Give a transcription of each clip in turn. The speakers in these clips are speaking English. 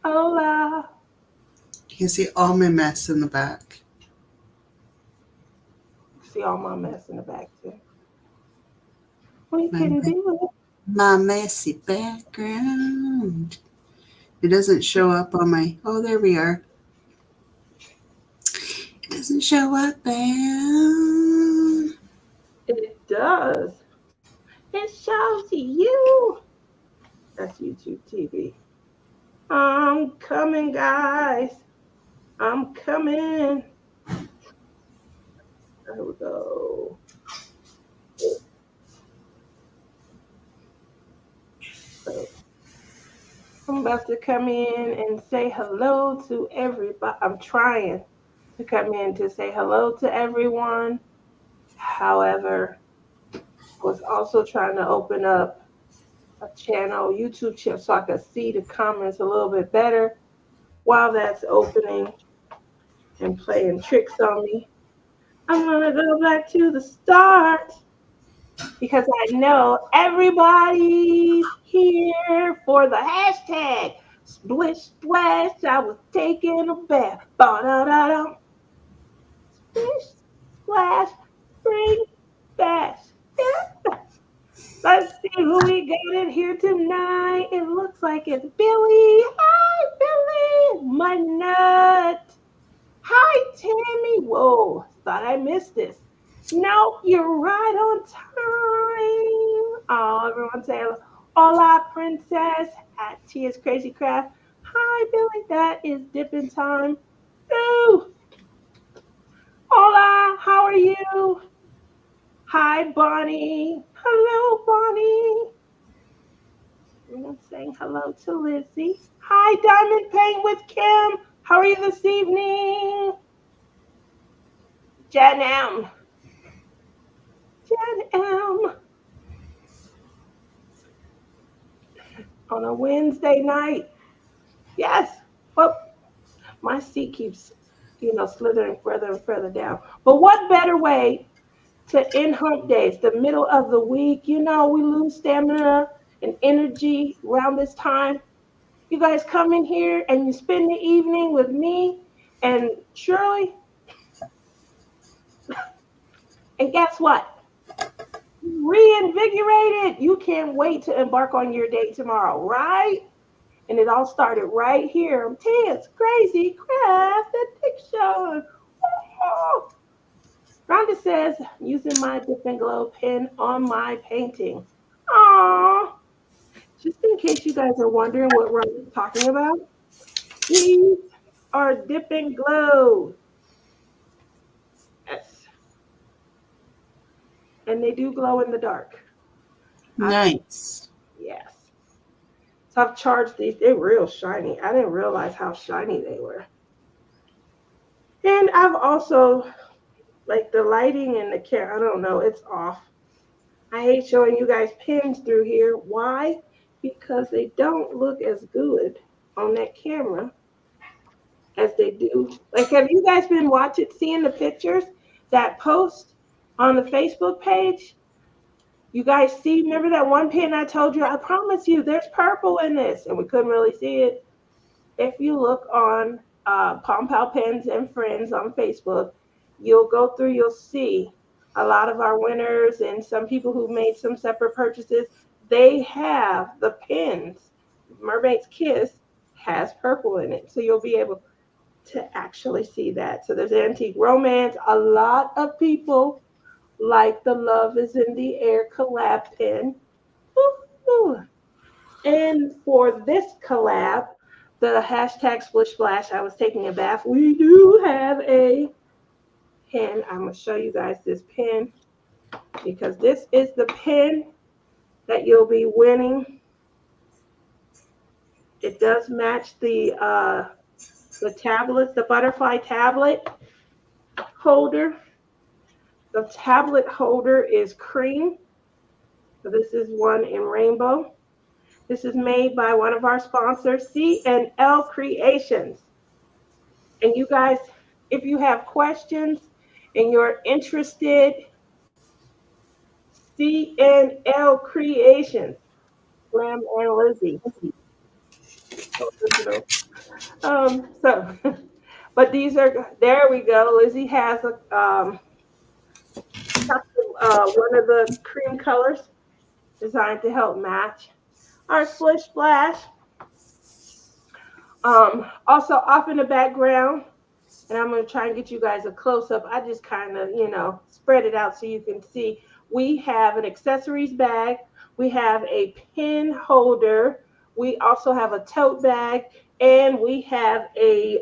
Hola. You can see all my mess in the back. See all my mess in the back too. We My, can do it. my messy background. It doesn't show up on my. Oh, there we are. It doesn't show up there. It does. It shows you. That's YouTube TV. I'm coming, guys. I'm coming. There we go. So I'm about to come in and say hello to everybody. I'm trying to come in to say hello to everyone. However, I was also trying to open up a channel, YouTube channel, so I could see the comments a little bit better while that's opening and playing tricks on me. I'm gonna go back to the start because I know everybody's here for the hashtag Splish Splash. I was taking a bath. Ba-da-da-da. Splish Splash Spring Bash. Yeah. Let's see who we got in here tonight. It looks like it's Billy. Hi, Billy. My nut. Hi, Tammy. Whoa, thought I missed this. No, you're right on time. Oh, everyone say hola, princess at Tia's Crazy Craft. Hi, Billy. That is dipping time. Ooh, hola. How are you? Hi, Bonnie. Hello, Bonnie. I'm saying hello to Lizzie. Hi, Diamond Paint with Kim. How are you this evening? Jen M. Jen M. On a Wednesday night. Yes. Well, my seat keeps, slithering further and further down. But what better way to end hump days, the middle of the week? We lose stamina and energy around this time. You guys come in here and you spend the evening with me and Shirley. And guess what? Reinvigorated. You can't wait to embark on your day tomorrow, right? And it all started right here on Ted's Crazy Craft Addiction. Oh. Rhonda says, using my Dip and Glow pen on my painting. Aww. Just in case you guys are wondering what Rhonda's talking about, these are Dip and Glow. Yes. And they do glow in the dark. Nice. Yes. So I've charged these. They're real shiny. I didn't realize how shiny they were. And I've also, like the lighting and the camera, I don't know, it's off. I hate showing you guys pins through here. Why? Because they don't look as good on that camera as they do. Like, have you guys been seeing the pictures that post on the Facebook page? You guys see, remember that one pin I told you? I promise you, there's purple in this, and we couldn't really see it. If you look on Palm Pal Pens and Friends on Facebook, you'll go through, you'll see a lot of our winners and some people who made some separate purchases. They have the pins. Mermaid's Kiss has purple in it, so you'll be able to actually see that. So there's Antique Romance. A lot of people like the Love is in the Air collab pin. Ooh. And for this collab, the hashtag Splish Splash, I was taking a bath. We do have a pin. I'm going to show you guys this pin because this is the pin that you'll be winning. It does match the tablets, the butterfly tablet holder. The tablet holder is cream. So this is one in rainbow. This is made by one of our sponsors, C&L Creations. And you guys, if you have questions and you're interested, C&L Creations, Slim and Lizzie. Original. So, but these are, there we go. Lizzie has a, one of the cream colors designed to help match our Splish Splash. Also off in the background, and I'm going to try and get you guys a close up. I just kind of, spread it out so you can see. We have an accessories bag, we have a pin holder, we also have a tote bag, and we have a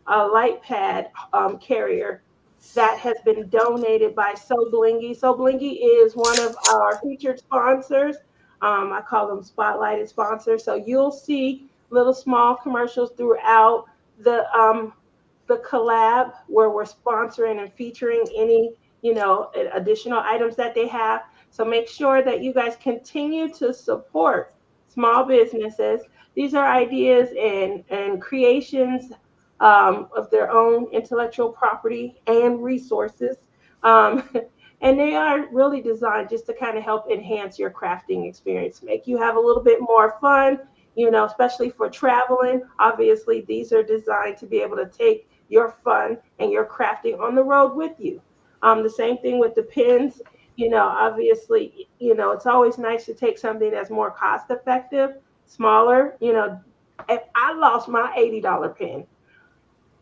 light pad carrier that has been donated by So Blingy. So Blingy is one of our featured sponsors. I call them spotlighted sponsors. So you'll see little small commercials throughout the um, the collab where we're sponsoring and featuring any additional items that they have. So make sure that you guys continue to support small businesses. These are ideas and creations of their own intellectual property and resources. Um, and they are really designed just to kind of help enhance your crafting experience, make you have a little bit more fun, especially for traveling. Obviously, these are designed to be able to take your fun and your crafting on the road with you. The same thing with the pins. Obviously, it's always nice to take something that's more cost effective, smaller. If I lost my $80 pin,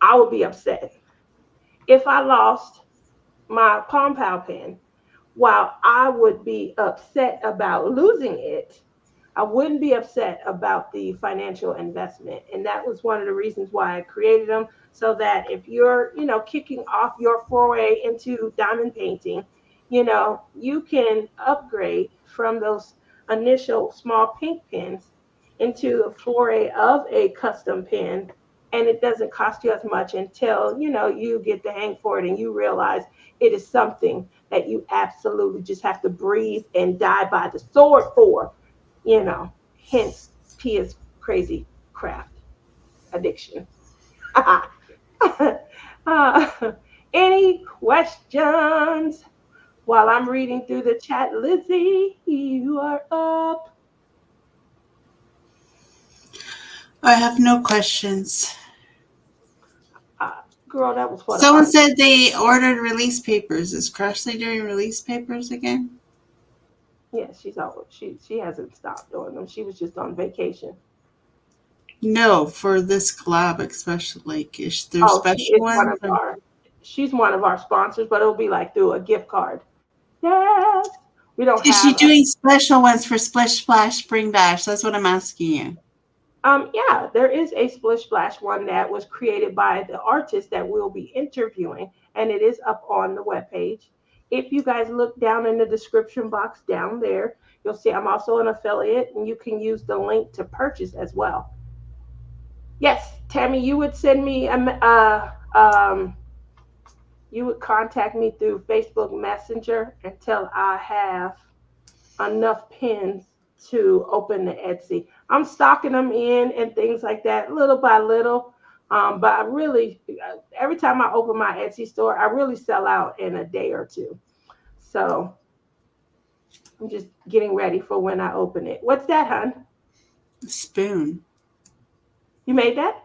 I would be upset. If I lost my Palm Pal pen, while I would be upset about losing it, I wouldn't be upset about the financial investment. And that was one of the reasons why I created them, so that if you're, kicking off your foray into diamond painting, you can upgrade from those initial small pink pins into a foray of a custom pin, and it doesn't cost you as much until you get the hang for it and you realize it is something that you absolutely just have to breathe and die by the sword for, hence Tia's crazy craft addiction. uh, any questions while I'm reading through the chat? Lizzie, you are up. I have no questions. Girl, that was for the Someone art. said they ordered release papers. Is Crashley doing release papers again? Yeah, she's always she hasn't stopped doing them. She was just on vacation. No, for this collab especially. Like, is there Oh, she special is one ones? of our she's one of our sponsors, but it'll be like through a gift card. Yes. We don't Is she have a doing special ones for Splish Splash Spring Bash? That's what I'm asking you. yeah, there is a Splish Splash one that was created by the artist that we'll be interviewing, and it is up on the webpage. If you guys look down in the description box down there, you'll see I'm also an affiliate, and you can use the link to purchase as well. Yes, Tammy, you would send me you would contact me through Facebook Messenger until I have enough pins to open the Etsy. I'm stocking them in and things like that, little by little. But I really, every time I open my Etsy store, I really sell out in a day or two. So I'm just getting ready for when I open it. What's that, hon? Spoon. You made that?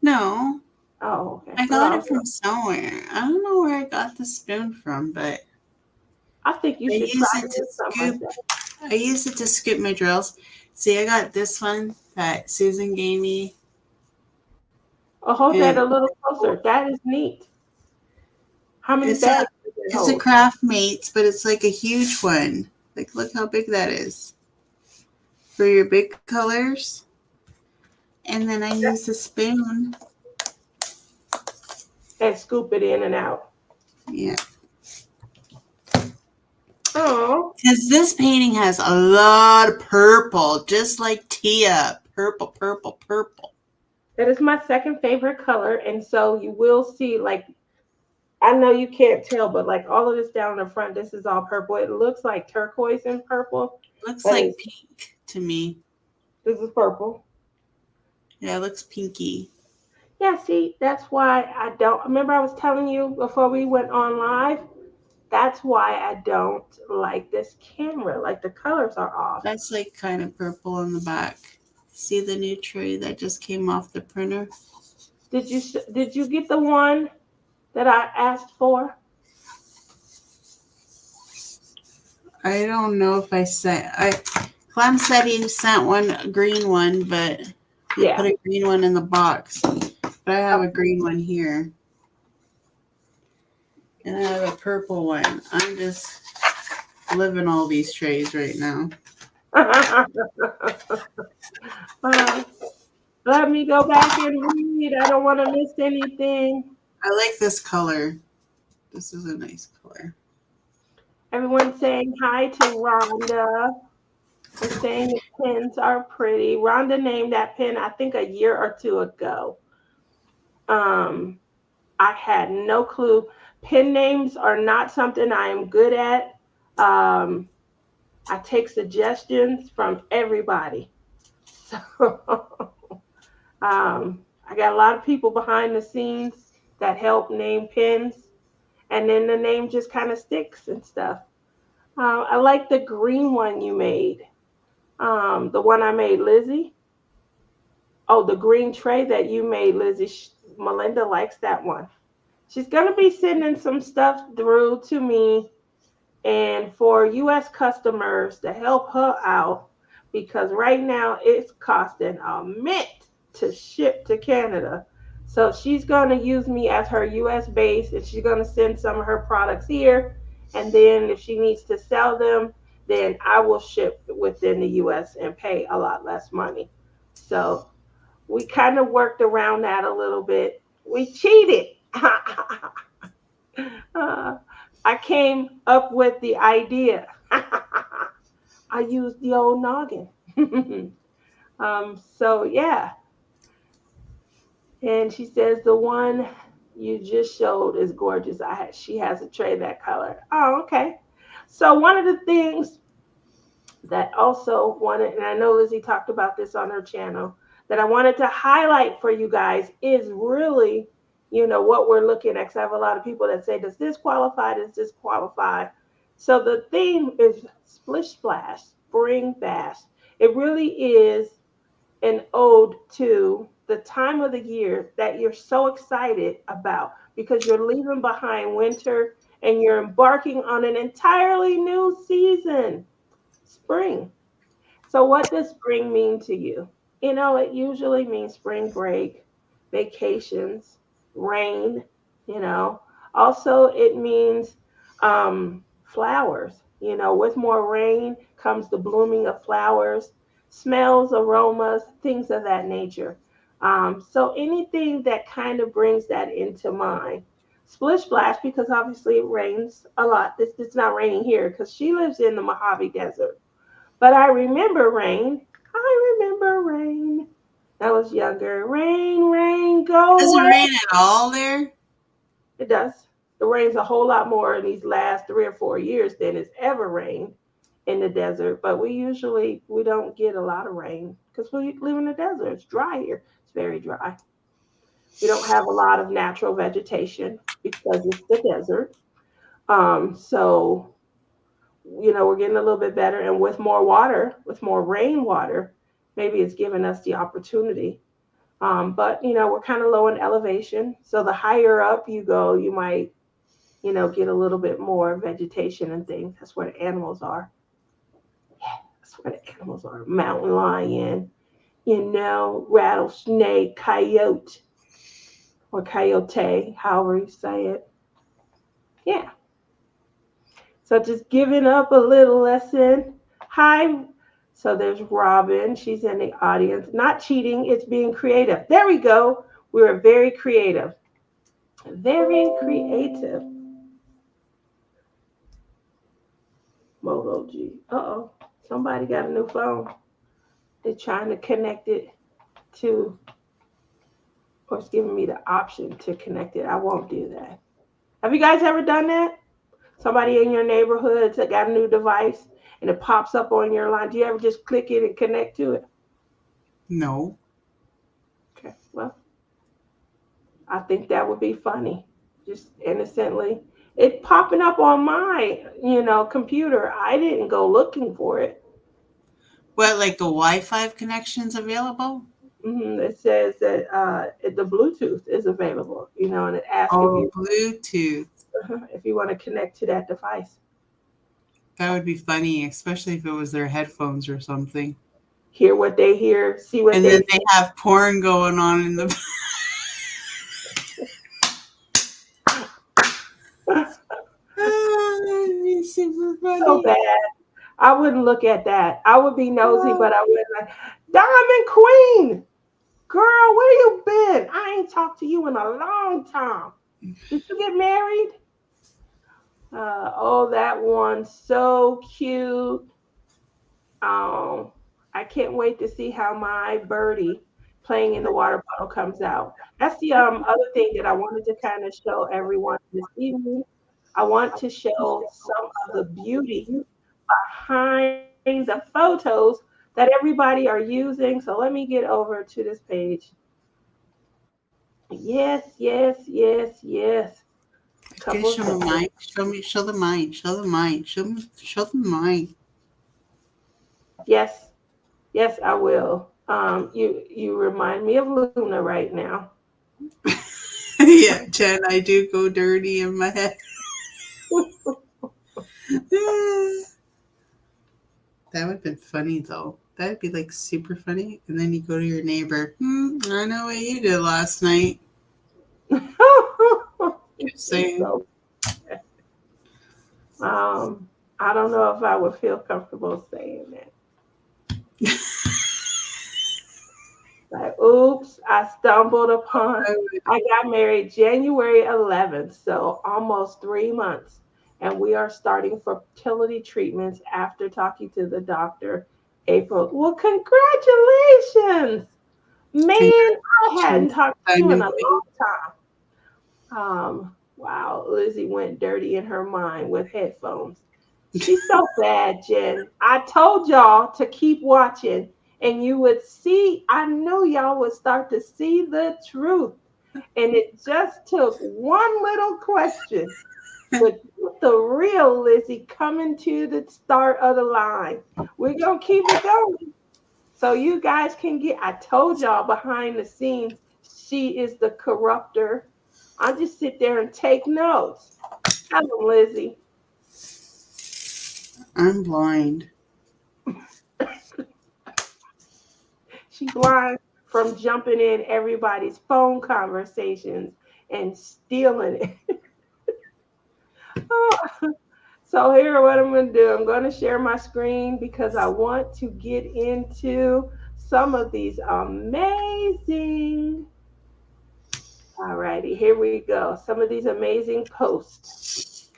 No, Oh, okay. I Well, got it from somewhere. I don't know where I got the spoon from, but I think you I should try use it to doing something like scoop. that. I use it to scoop my drills. See, I got this one that Susan gave me, Oh, hold that and a little closer. That is neat. How many it's a bags does it it's a hold? craft mates, but it's like a huge one. Like, look how big that is for your big colors. And then I use the spoon. And scoop it in and out. Yeah, Oh, because this painting has a lot of purple, just like Tia. Purple, purple, purple. that is my second favorite color. And so you will see, like, I know you can't tell, but like all of this down the front, this is all purple. It looks like turquoise and purple, Looks but like pink to me. this is purple. Yeah, it looks pinky. Yeah, see, that's why I don't remember I was telling you before we went on live. That's why I don't like this camera. Like the colors are off. That's like kind of purple on the back. See the new tray that just came off the printer? Did you get the one that I asked for? I don't know if I sent. Clem said he sent one, a green one, but he Yeah. put a green one in the box. But I have a green one here. And I have a purple one. I'm just living all these trays right now. Uh, let me go back and read. I don't want to miss anything. I like this color. This is a nice color. Everyone's saying hi to Rhonda. They're saying the pins are pretty. Rhonda named that pin, I think, a year or two ago. Um, I had no clue. Pin names are not something I am good at. Um, I take suggestions from everybody. So I got a lot of people behind the scenes that help name pins, and then the name just kind of sticks and stuff. I like the green one you made. The one I made, Lizzie. Oh, the green tray that you made, Lizzie. Melinda likes that one. She's going to be sending some stuff through to me and for US customers to help her out because right now it's costing a mint to ship to Canada. So she's going to use me as her US base and she's going to send some of her products here. And then if she needs to sell them, then I will ship within the US and pay a lot less money. So we kind of worked around that a little bit. We cheated. Uh, I came up with the idea. I used the old noggin. So yeah, and she says the one you just showed is gorgeous. She has a tray that color. Oh, okay. So one of the things that also wanted, and I know Lizzie talked about this on her channel, that I wanted to highlight for you guys is really, what we're looking at. 'Cause I have a lot of people that say, does this qualify? Does this qualify? So the theme is Splish Splash, Spring Bash. It really is an ode to the time of the year that you're so excited about because you're leaving behind winter and you're embarking on an entirely new season, spring. So, what does spring mean to you? It usually means spring break, vacations, rain, you know. Also, it means flowers. With more rain comes the blooming of flowers, smells, aromas, things of that nature. So, anything that kind of brings that into mind. Splish Splash, because obviously it rains a lot. It's not raining here because she lives in the Mojave Desert. But I remember rain. I remember rain. I was younger. Rain, rain, go Does it away. rain at all there? It does. It rains a whole lot more in these last 3 or 4 years than it's ever rained in the desert. But we don't get a lot of rain because we live in the desert. It's dry here. It's very dry. We don't have a lot of natural vegetation because it's the desert. So we're getting a little bit better. And with more water, with more rainwater, maybe it's given us the opportunity. But, we're kind of low in elevation. So the higher up you go, you might, get a little bit more vegetation and things. That's where the animals are. Yeah, that's where the animals are. Mountain lion, rattlesnake, coyote, or coyote, however you say it. Yeah. So just giving up a little lesson. Hi. So there's Robin. She's in the audience. Not cheating, it's being creative. There we go. We were very creative. Very creative. Moto G. Uh-oh. Somebody got a new phone. They're trying to connect it to, or it's giving me the option to connect it. I won't do that. Have you guys ever done that? Somebody in your neighborhood that got a new device and it pops up on your line. Do you ever just click it and connect to it? No. Okay, well, I think that would be funny. Just innocently. It popping up on my, computer. I didn't go looking for it. What, like the Wi-Fi connections available? It says that the Bluetooth is available, and it asks Oh, Bluetooth. if you want to connect to that device. That would be funny, especially if it was their headphones or something. Hear what they hear, see what And then they they have porn going on in the. That'd be super so funny. bad. I wouldn't look at that. I would be nosy, Oh, but I wouldn't like Diamond Queen. Girl, where you been? I ain't talked to you in a long time. Did you get married? Oh, that one so cute. Um, I can't wait to see how my birdie playing in the water bottle comes out. That's the other thing that I wanted to kind of show everyone this evening. I want to show some of the beauty behind the photos that everybody are using. So let me get over to this page. Yes, yes, yes, yes. okay, Couple of show me seconds. mine. Show me. Show the mine. Show the mine. Show me. Show the mine. Yes, yes, I will. You remind me of Luna right now. Yeah, Jen, I do go dirty in my head. That would have been funny though. That'd be like super funny. And then you go to your neighbor. I know what you did last night. Just saying. So, I don't know if I would feel comfortable saying that. Like, oops, I stumbled upon. I would. I got married January 11th, so almost 3 months. And we are starting fertility treatments after talking to the doctor April. Well, congratulations, man. I hadn't Congratulations, talked to you in Diamond a Queen. long time. Wow, Lizzie went dirty in her mind with headphones. She's so bad, Jen. I told y'all to keep watching, and you would see. I knew y'all would start to see the truth. And it just took one little question to get the real Lizzie coming to the start of the line. We're going to keep it going. So you guys can get, I told y'all behind the scenes, she is the corrupter. I just sit there and take notes. Hello, Lizzie. I'm blind. She blind from jumping in everybody's phone conversations and stealing it. Oh, so here, what I'm going to do, I'm going to share my screen because I want to get into some of these amazing. All righty, here we go. Some of these amazing posts.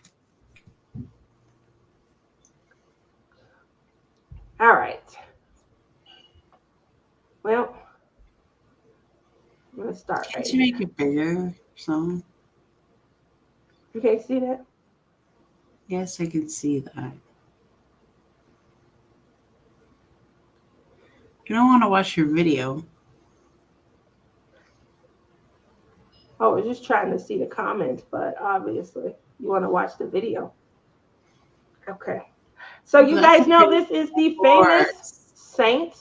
All right. Well, I'm going to start Can't right you here. make it bigger or something? You can't see that? Yes, I can see that. You don't want to watch your video. Oh, I was just trying to see the comments, but obviously you want to watch the video. Okay. So you That's guys okay. know this is Of the famous course. saint.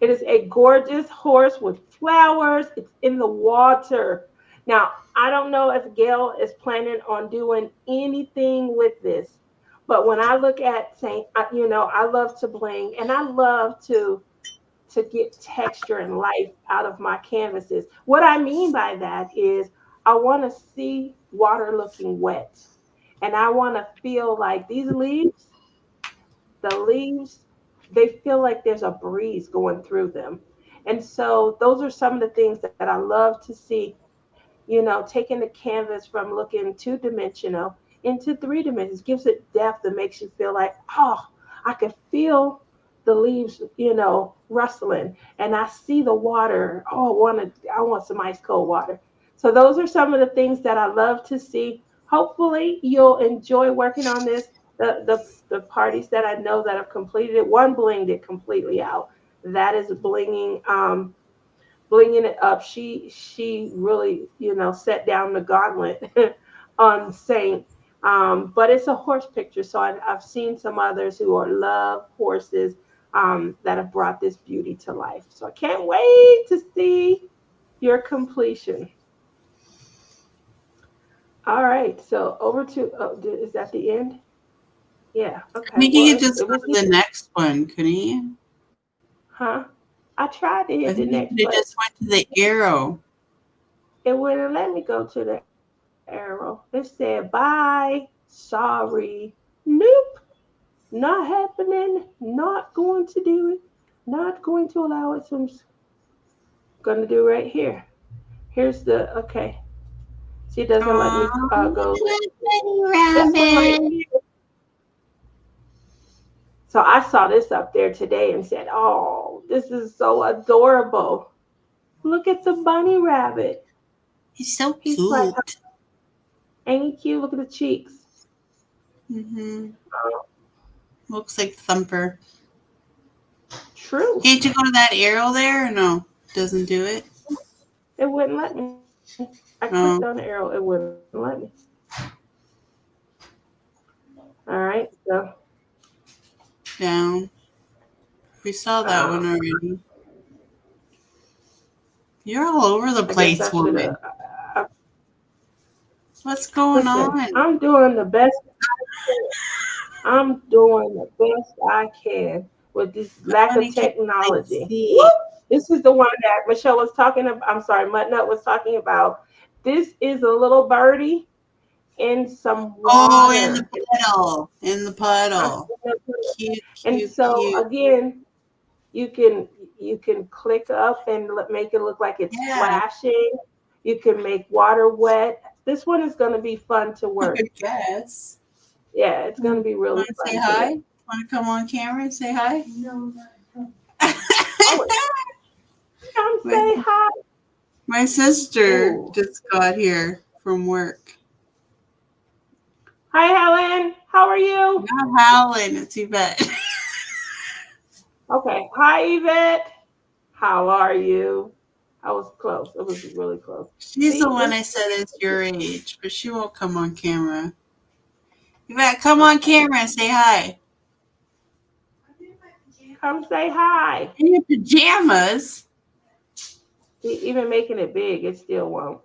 It is a gorgeous horse with flowers. It's in the water. Now, I don't know if Gail is planning on doing anything with this, but when I look at Saint, I love to bling and I love to get texture and life out of my canvases. What I mean by that is I want to see water looking wet, and I want to feel like these leaves, the leaves, they feel like there's a breeze going through them. And so those are some of the things that I love to see, taking the canvas from looking two-dimensional into three dimensions gives it depth that makes you feel like, oh, I can feel the leaves, rustling, and I see the water. Oh, I want some ice cold water. So those are some of the things that I love to see. Hopefully, you'll enjoy working on this. The parties that I know that have completed it, one blinged it completely out. That is blinging it up. She really, set down the gauntlet on Saint. But it's a horse picture, so I've seen some others who are love horses that have brought this beauty to life. So I can't wait to see your completion. All right, so over to is that the end? Yeah. I Okay. think Well, you could just it go was to the the next one, couldn't you? huh? I tried to I hit the think you next, could have but just went to the arrow. it wouldn't let me go to the arrow. It said bye, sorry, nope, not happening, not going to do it, not going to allow it. So I'm just gonna do right here. Here's the okay. See, it doesn't let me Aw, go bunny this one right rabbit. here. So I saw this up there today and said, "Oh, this is so adorable. Look at the bunny rabbit. He's so He's like, cute. ain't he cute? Look at the cheeks. Mm-hmm. Oh, Looks like Thumper. true. Can't you go to that arrow there or no? Doesn't do it? It wouldn't let me. I clicked on the Oh, arrow. It wouldn't let me. All right. So, down. We saw that one um, already. You're all over the I guess I place, should have. woman. What's going Listen, on? I'm doing the best I can. I'm doing the best I can with this lack of Bunny can't quite technology. Woo! see. This is the one that Michelle was talking about. I'm sorry, Mutnut was talking about. This is a little birdie in some Oh, in the water. puddle. In the puddle. Cute, And cute, so cute. again, you can you can click up and make it look like it's Yeah, splashing. You can make water wet. This one is going to be fun to I work. guess. Yeah, it's going to Want be really to say fun to hi? work. Want to come on camera and say hi? Oh, come my, say hi. my sister Ooh. just got here from work. Hi, Helen. How are you? Not howling, it's Yvette. Okay. Hi, Yvette. How are you? I was close. It was really close. She's the See, one this. I said is your age, but she won't come on camera. Yvette, come on Okay. camera and say hi. Come say hi. In your pajamas? See, even making it big, it still won't.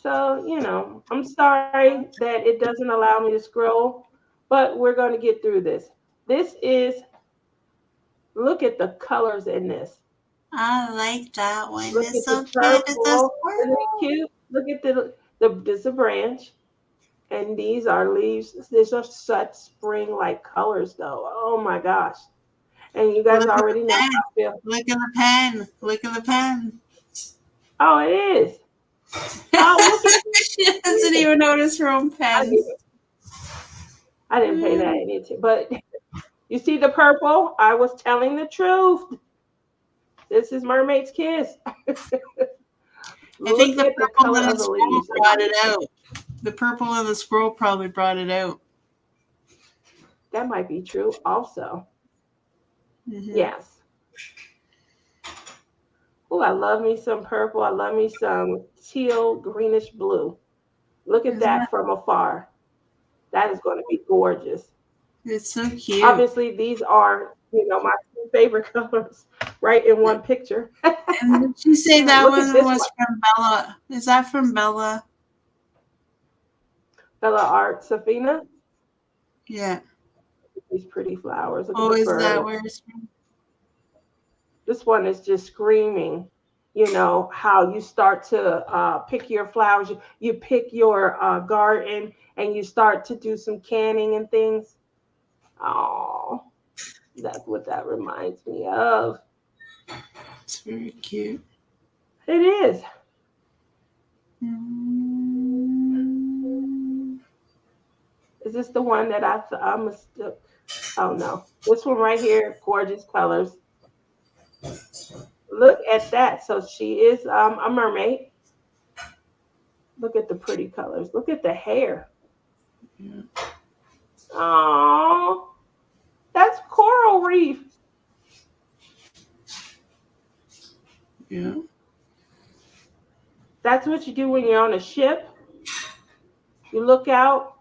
So, I'm sorry that it doesn't allow me to scroll, but we're going to get through this. This is, look at the colors in this. I like that one. Look It's at the so cute. It's a purple. Isn't it squirrel. cute? Look at this is a branch, and these are leaves. These are such spring like colors, though. Oh my gosh. And you guys Look at the already know how pen. I feel. Look at the pen. Look at the pen. Oh, it is. Oh, look at She doesn't this. even notice her own I pens. didn't, I didn't pay that any attention. But you see the purple? I was telling the truth. This is Mermaid's Kiss. I think Look the at the purple color and the of the squirrel leaves. brought it out. The purple and the squirrel probably brought it out. That might be true also. Hmm. Yes. Oh, I love me some purple. I love me some teal, greenish blue. Look at Isn't that that? from afar. That is going to be gorgeous. It's so cute. Obviously, these are, my two favorite colors right in one picture. And did you say that Look at one this was one. from Bella? Is that from Bella? Bella Art Safina. Yeah. These pretty flowers. Look at Oh, the is that birds. where it's from? This one is just screaming. How you start to pick your flowers. You pick your garden and you start to do some canning and things. Oh, that's what that reminds me of. It's very cute. It is. Mm. Is this the one that I mistook? Oh no, this one right here, gorgeous colors. Look at that. So she is a mermaid. Look at the pretty colors. Look at the hair. Yeah. Oh, that's coral reef. Yeah. That's what you do when you're on a ship. You look out.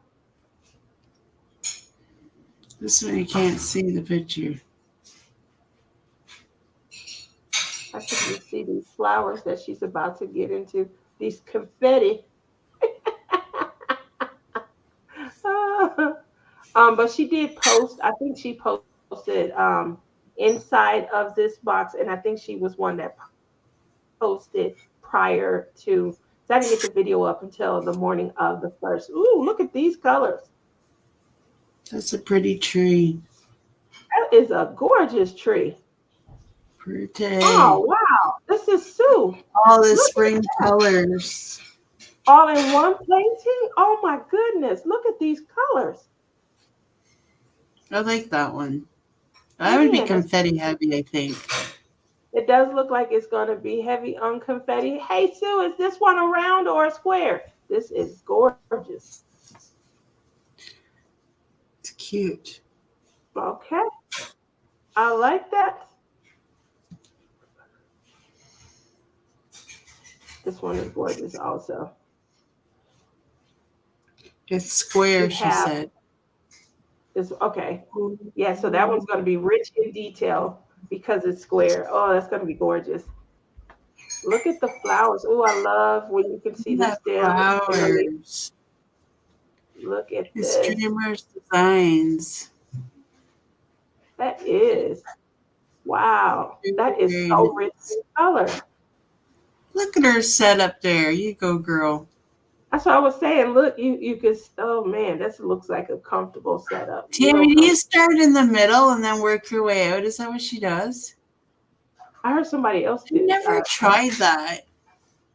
This one you can't see the picture. I can just see these flowers that she's about to get into. These confetti. But she did post. I think she posted inside of this box, and I think she was one that posted prior to. So I didn't get the video up until the morning of the first. Ooh, look at these colors. That's a pretty tree. That is a gorgeous tree. Pretty. Oh wow, this is Sue. All the Look at spring colors. all in one painting. Oh my goodness, look at these colors. I like that one. That would be Man, confetti heavy, I think. it does look like it's going to be heavy on confetti. Hey Sue, is this one a round or a square? This is gorgeous. It's cute. Okay, I like that. This one is gorgeous also. It's square, We she have said. this, okay. Yeah, so that one's going to be rich in detail because it's square. Oh, that's going to be gorgeous. Look at the flowers. Oh, I love when you can see the That stem and the leaf. flowers. Look at The this. streamers designs. That is, wow. Very, That is very so rich nice. in color. Look at her set up there. You go, girl. That's what I was saying. Look, you could, oh man, this looks like a comfortable setup. Real Tammy, do you comfortable. start in the middle and then work your way out? Is that what she does? I heard somebody else I do. never tried that.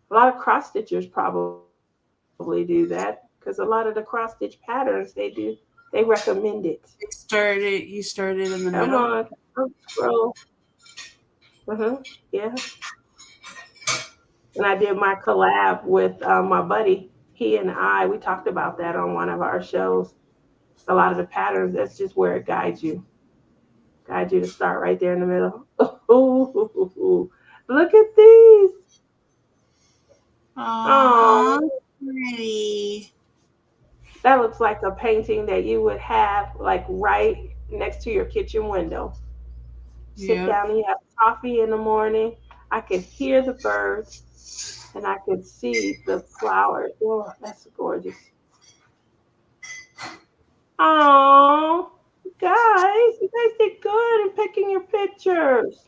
A lot of cross stitchers probably do that because a lot of the cross stitch patterns they recommend it. You started in the Come middle? on, scroll. Yeah. And I did my collab with my buddy. He and I, we talked about that on one of our shows. A lot of the patterns, that's just where it guides you to start right there in the middle. Ooh, look at these. Aww, Oh, pretty. that looks like a painting that you would have like right next to your kitchen window. Sit Yep. down and you have coffee in the morning. I could hear the birds and I could see the flowers. Oh, that's gorgeous. Oh, you guys did good in picking your pictures.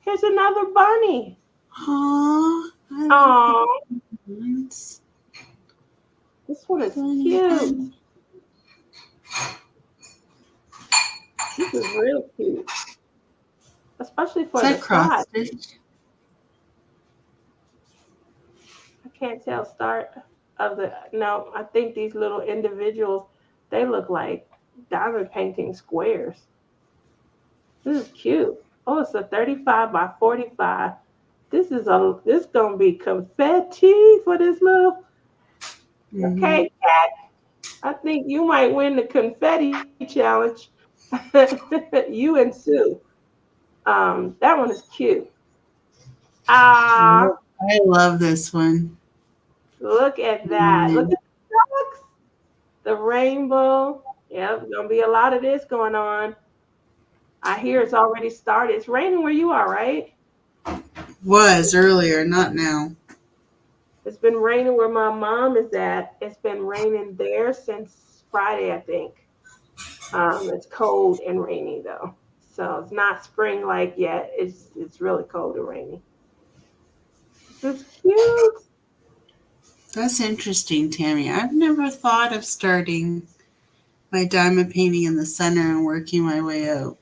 Here's another bunny. Aww, I love Oh, ones. this one is Bunny, cute. bunny. This is real cute, especially Is for the that cross side. stitch? I can't tell start of the, no, I think these little individuals, they look like diamond painting squares. This is cute. Oh, it's a 35 by 45. This gonna be confetti for this little, Mm-hmm. okay, cat. I think you might win the confetti challenge. You and Sue. That one is cute. Ah, I love this one. look at that. Look Mm. at the ducks, the rainbow. Yep, gonna be a lot of this going on. I hear it's already started. It's raining where you are, right? Was earlier, not now. It's been raining where my mom is at. It's been raining there since Friday, I think. It's cold and rainy though, so it's not spring like yet. It's really cold and rainy. This is cute. That's interesting, Tammy. I've never thought of starting my diamond painting in the center and working my way out.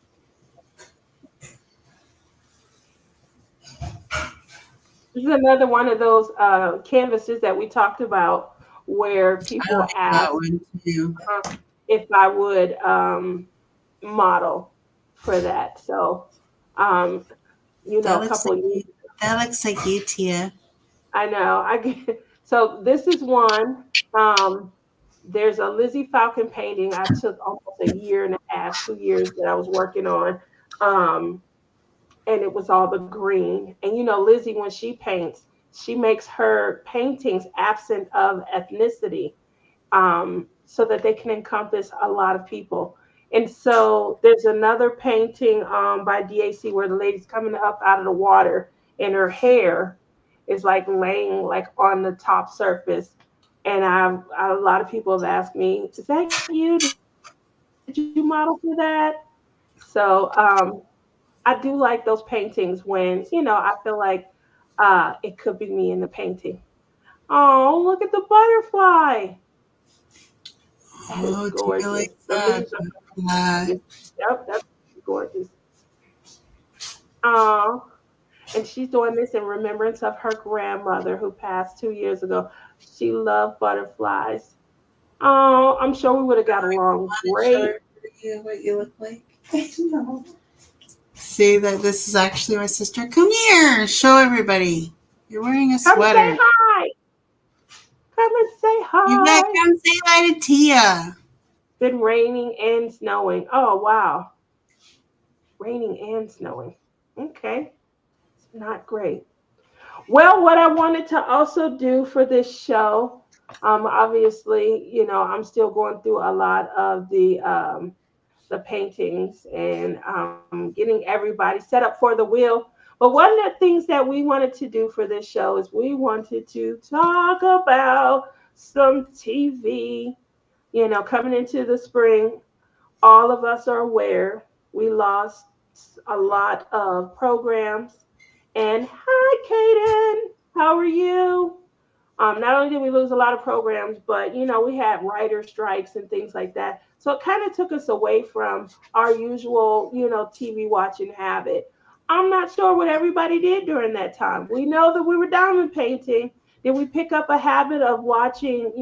This is another one of those canvases that we talked about where I people like that ask one too. if I would model for that. So, um, That a looks couple like of years. you. That looks like you, Tia. I know. I get, so this is one. Um, there's a Lizzie Falcon painting I took almost a year and a half, 2 years that I was working on. Um, and it was all the green. And Lizzie, when she paints, she makes her paintings absent of ethnicity so that they can encompass a lot of people. And so there's another painting by DAC where the lady's coming up out of the water and her hair is like laying like on the top surface. And a lot of people have asked me, "Is that you? Did you model for that?" So I do like those paintings when I feel like it could be me in the painting. Oh, look at the butterfly! That is Oh, do you gorgeous. like The leaves that? are Uh, gorgeous. Yep, that's gorgeous. Oh, and she's doing this in remembrance of her grandmother who passed 2 years ago. She loved butterflies. Oh, I'm sure we would have got along want to show great. everybody what you look like? No. See that this is actually my sister. Come here, show everybody. You're wearing a Come say sweater. hi. Come and say You gotta hi. come say hi to Tia. Been raining and snowing. Oh, wow. Raining and snowing. Okay. It's not great. Well, what I wanted to also do for this show, obviously, I'm still going through a lot of the paintings and getting everybody set up for the wheel. But one of the things that we wanted to do for this show is we wanted to talk about some TV. Coming into the spring, all of us are aware we lost a lot of programs. And hi, Kaden, how are you? Not only did we lose a lot of programs, but we had writer strikes and things like that. So it kind of took us away from our usual, TV watching habit. I'm not sure what everybody did during that time. We know that we were diamond painting. Did we pick up a habit of watching,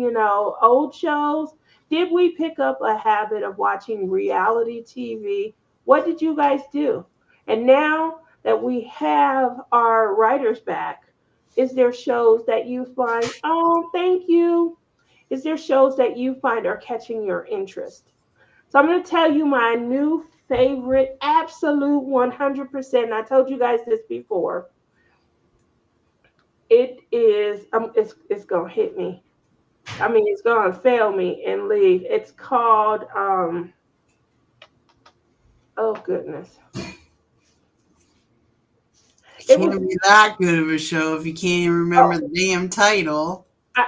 old shows? Did we pick up a habit of watching reality TV? What did you guys do? And now that we have our writers back, is there shows that you find, oh, thank you. Is there shows that you find are catching your interest? So I'm going to tell you my new favorite, absolute 100%. And I told you guys this before. It is, it's going to hit me. I mean, it's going to fail me and leave. It's called, oh, goodness. It It was, can't be that good of a show if you can't even remember oh, the damn title. I,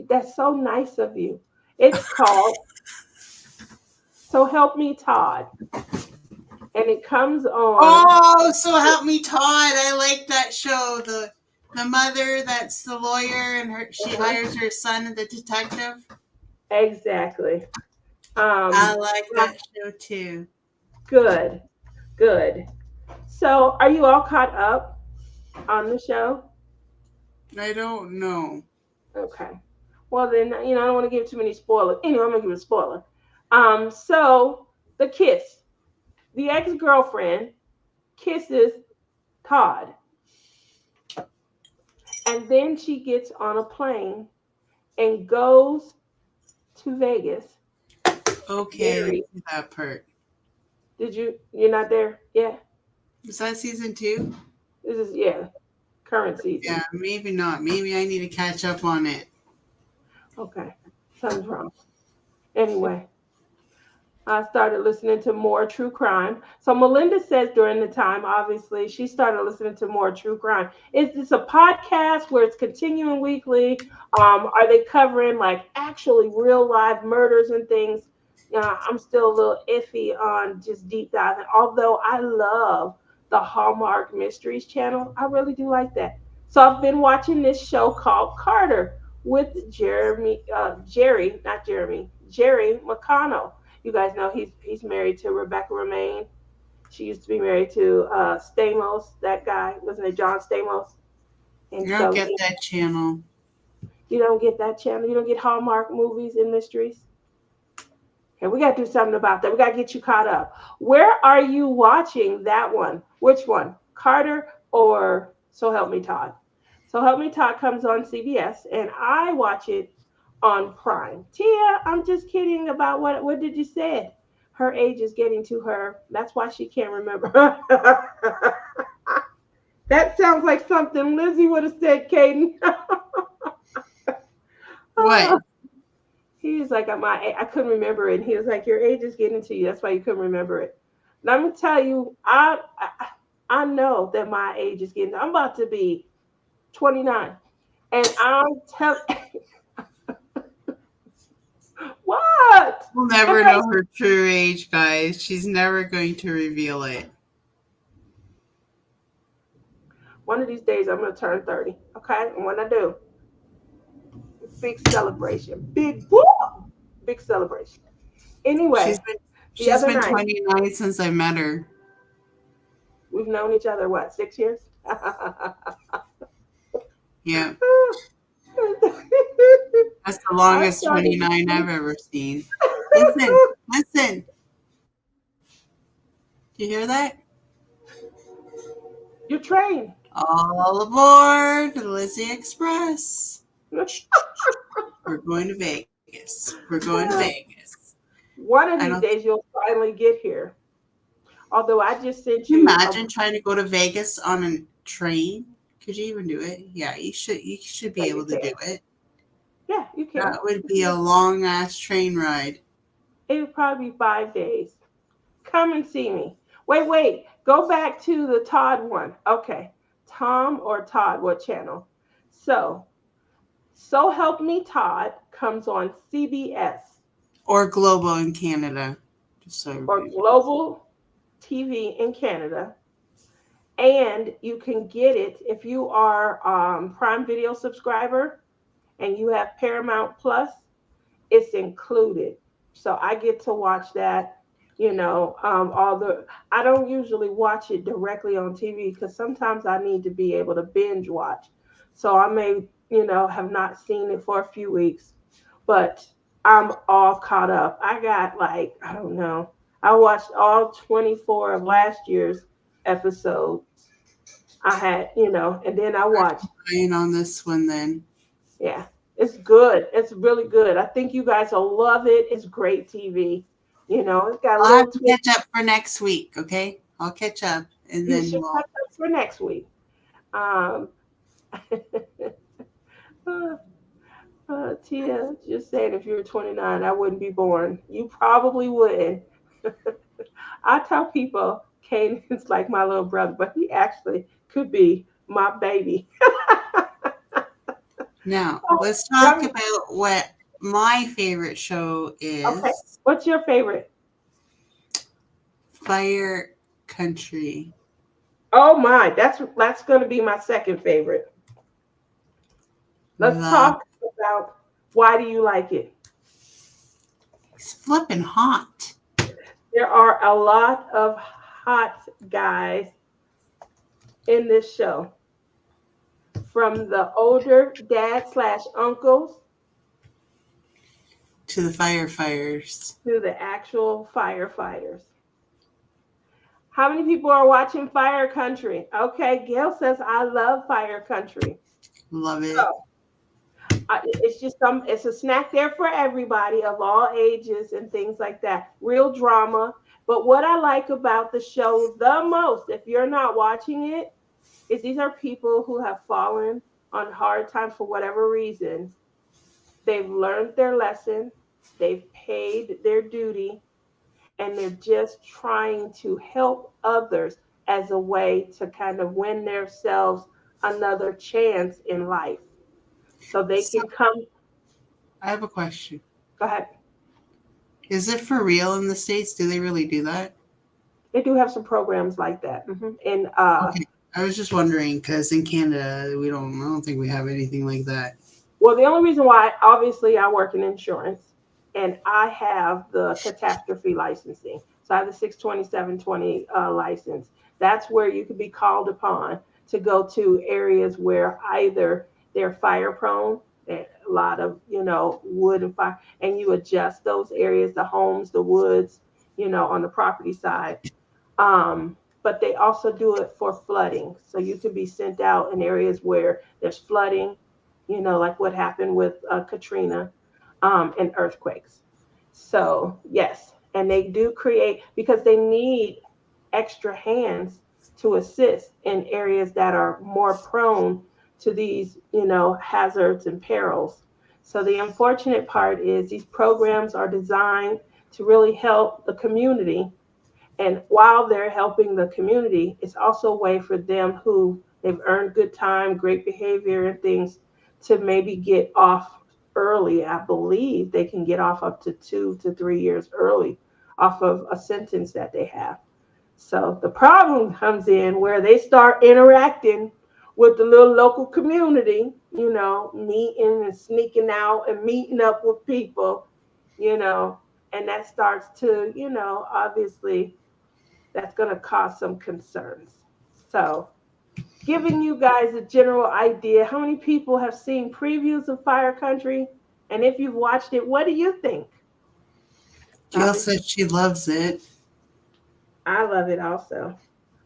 that's so nice of you. It's called So Help Me Todd. And it comes on. Oh, so help me, Todd! I like that show. The mother that's the lawyer and she Uh-huh. hires her son, the detective. Exactly. I like Yeah, that show too. good, good. So, are you all caught up on the show? I don't know. Okay. Well, then, I don't want to give too many spoilers. Anyway, I'm gonna give a spoiler. So the kiss, the ex-girlfriend kisses Todd, and then she gets on a plane and goes to Vegas. Okay, I Jerry, didn't see that part. you're not there? Yeah. Was that season 2? This is, yeah, current Yeah, season. maybe not. Maybe I need to catch up on it. Okay. Something's wrong. Anyway, I started listening to more true crime. So Melinda says during the time, obviously, she started listening to more true crime. Is this a podcast where it's continuing weekly? Are they covering like actually real live murders and things? I'm still a little iffy on just deep diving. Although I love the Hallmark Mysteries channel, I really do like that. So I've been watching this show called Carter with Jerry McConnell. You guys know he's married to Rebecca Romaine. She used to be married to Stamos. That guy wasn't it John Stamos? And I don't so get that channel. you don't get that channel. You don't get Hallmark movies and mysteries. Okay, we got to do something about that. We got to get you caught up. Where are you watching that one? Which one? Carter or So Help Me Todd? So Help Me Todd comes on CBS, and I watch it on Prime. Tia, I'm just kidding about what did you say? Her age is getting to her. That's why she can't remember. That sounds like something Lizzie would have said, Caden. What? He was like, I couldn't remember it. And he was like, your age is getting to you. That's why you couldn't remember it. Let me tell you, I know that my age is getting. I'm about to be 29, and I'm telling what? We'll And never know her true age, guys. She's never going to reveal it. one of these days I'm gonna turn 30. Okay, and when I do, big celebration, big whoop, big celebration. She's Anyway, been the she's other been night 29 since I met her. we've known each other what 6 years. Yeah. I That's the longest started. 29 I've ever seen. Listen, listen. Do you hear that? You're trained. All aboard the Lizzie Express. We're going to Vegas. We're going to Vegas. One of I these don't. days you'll finally get here. Although I just sent Can you you a imagine trying to go to Vegas on a train? Could you even do it? Yeah, you should. You should yeah, be you able to can. do it. Yeah, you can. That would be a long ass train ride. It would probably be 5 days. Come and see me. Wait. Go back to the Todd one. Okay. Tom or Todd, what channel? So Help Me Todd comes on CBS Or Global in Canada. Just so or everybody knows. Global TV in Canada. And you can get it if you are Prime Video subscriber and you have Paramount Plus, it's included. So I get to watch that. All the I don't usually watch it directly on TV because sometimes I need to be able to binge watch. So I may, have not seen it for a few weeks, but I'm all caught up. I got like, I don't know. I watched all 24 of last year's episodes. I had, and then I watched. Relying on this one then. Yeah, it's good. It's really good. I think you guys will love it. It's great TV. It's got a I'll little have to twist. catch up for next week, okay? I'll catch up and You then should we'll. catch up for next week. Um, Tia just said if you were 29, I wouldn't be born. You probably wouldn't. I tell people Kane is like my little brother, but he actually could be my baby. Now, Oh, let's let talk me, about what my favorite show okay. is. What's your favorite? Fire Country. Oh my, that's going to be my second favorite. Let's Love. talk about why do you like it? It's flipping hot. There are a lot of hot guys in this show, from the older dad slash uncles To the firefighters. to the actual firefighters. How many people are watching Fire Country? Okay, Gail says I love Fire Country. Love it. So it's just it's a snack there for everybody of all ages and things like that. Real drama. But what I like about the show the most, if you're not watching it, is these are people who have fallen on hard times for whatever reason. They've learned their lesson, they've paid their duty, and they're just trying to help others as a way to kind of win themselves another chance in life. So they So, can come. I have a question. Go ahead. Is it for real in the States? Do they really do that? They do have some programs like that. And Okay. I was just wondering because in Canada, I don't think we have anything like that. well, the only reason why, obviously, I work in insurance and I have the catastrophe licensing. So I have the 62720 license. That's where you could be called upon to go to areas where either they're fire prone, a lot of, wood and fire, and you adjust those areas, the homes, the woods, on the property side. But they also do it for flooding. So you could be sent out in areas where there's flooding, like what happened with Katrina, and earthquakes. So, yes, and they do create because they need extra hands to assist in areas that are more prone to these, hazards and perils. So the unfortunate part is these programs are designed to really help the community. And while they're helping the community, it's also a way for them who they've earned good time, great behavior, and things to maybe get off early. I believe they can get off up to 2 to 3 years early off of a sentence that they have. So the problem comes in where they start interacting with the little local community, meeting and sneaking out and meeting up with people, you know, and that starts to, obviously that's going to cause some concerns. So, giving you guys a general idea, how many people have seen previews of Fire Country? And if you've watched it, what do you think? Jill Obviously, says she loves it. I love it also.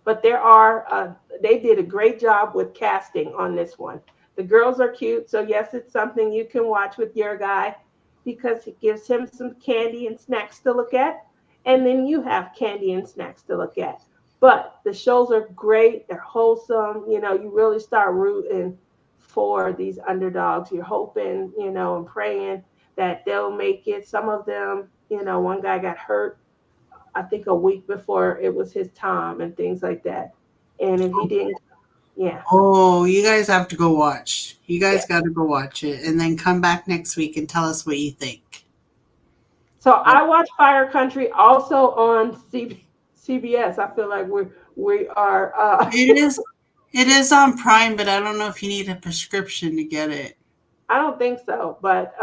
But they did a great job with casting on this one. The girls are cute, so yes, it's something you can watch with your guy because it gives him some candy and snacks to look at, and then you have candy and snacks to look at. But the shows are great, they're wholesome. You really start rooting for these underdogs. You're hoping, and praying that they'll make it. Some of them, one guy got hurt I think a week before it was his time and things like that. And if he didn't, yeah, Oh, you guys have to go watch. You yeah. guys got to go watch it and then come back next week and tell us what you think. So I watch Fire Country also on CBS. I feel like we are. It is it is on Prime, but I don't know if you need a prescription to get it. I don't think so, but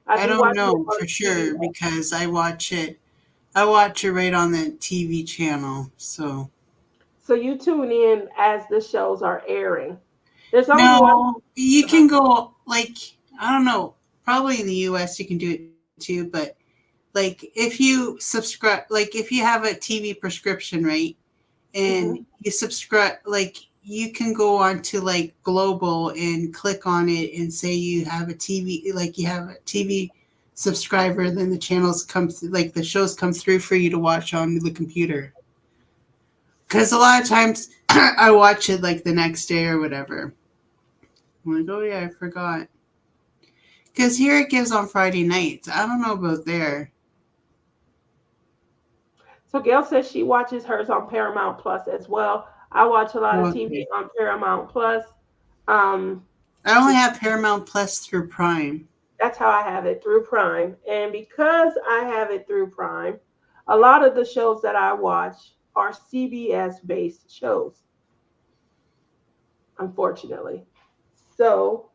I I do don't watch it know on for sure CBS. because I watch it right on the TV channel. So So you tune in as the shows are airing. There's only one. no, you Uh-huh. can go like I don't know. Probably in the US you can do it too, but like if you subscribe, like if you have a TV prescription, right, and Hmm. you subscribe, like you can go on to like global and click on it and say you have a TV, like you have a TV subscriber, then the channels come like the shows come through for you to watch on the computer. Because a lot of times I watch it like the next day or whatever. I'm like, oh yeah, I forgot. Because here it gives on Friday nights. I don't know about there. So Gail says she watches hers on Paramount Plus as well. I watch a lot of TV Okay. on Paramount Plus. Um, I only have Paramount Plus through Prime. That's how I have it through Prime. And because I have it through Prime, a lot of the shows that I watch are CBS based shows, unfortunately. So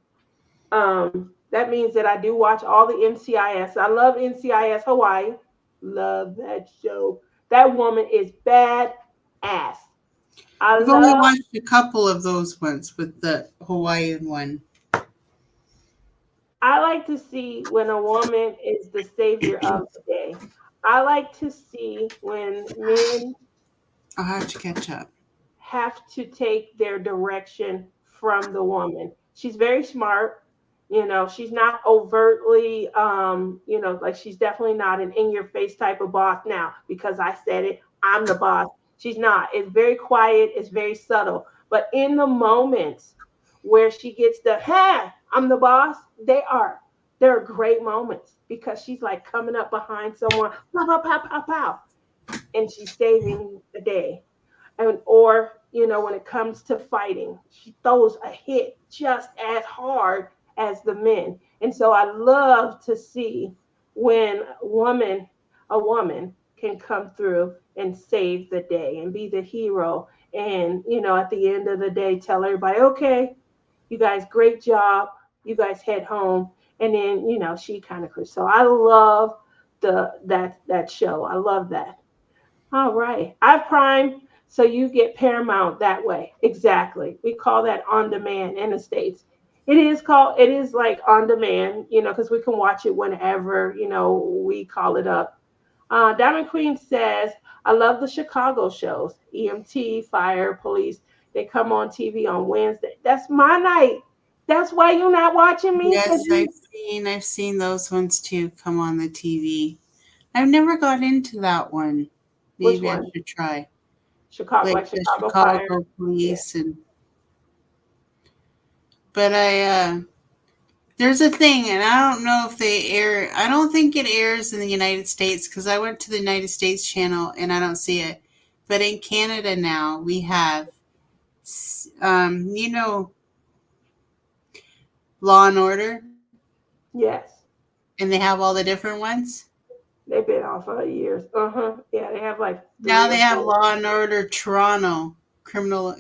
that means that I do watch all the NCIS. I love NCIS Hawaii. Love that show. That woman is bad ass. I I've only love watched a couple of those ones with the Hawaiian one. I like to see when a woman is the savior of the day. I like to see when men I'll have to catch up. have to take their direction from the woman. She's very smart. She's not overtly, like she's definitely not an in your face type of boss now because I said it, I'm the boss. She's not. It's very quiet, it's very subtle. But in the moments where she gets the, hey, I'm the boss, they're great moments because she's like coming up behind someone, pow, pow, pow, pow, pow, and she's saving the day. And or when it comes to fighting, she throws a hit just as hard as the men. And so I love to see when a woman can come through and save the day and be the hero, and at the end of the day tell everybody, okay, you guys, great job, you guys head home. And then she kind of so I love that show. I love that. All right. I Prime, so you get Paramount that way. Exactly. We call that on demand in the States. It is like on demand, because we can watch it whenever, we call it up. Diamond Queen says, I love the Chicago shows, EMT, fire, police. They come on TV on Wednesday. That's my night. That's why you're not watching me, because Yes, I've seen those ones too come on the TV. I've never got into that one. which Maybe I one? should try. Chicago, Like like the Chicago Fire. Chicago Yeah. police and but I There's a thing, and I don't know if they air. I don't think it airs in the United States because I went to the United States channel and I don't see it. But in Canada now, we have, you know, Law and Order, Yes. and they have all the different ones. They've been on for years. Yeah, they have like Now three they or have four. Law and Order Toronto, Criminal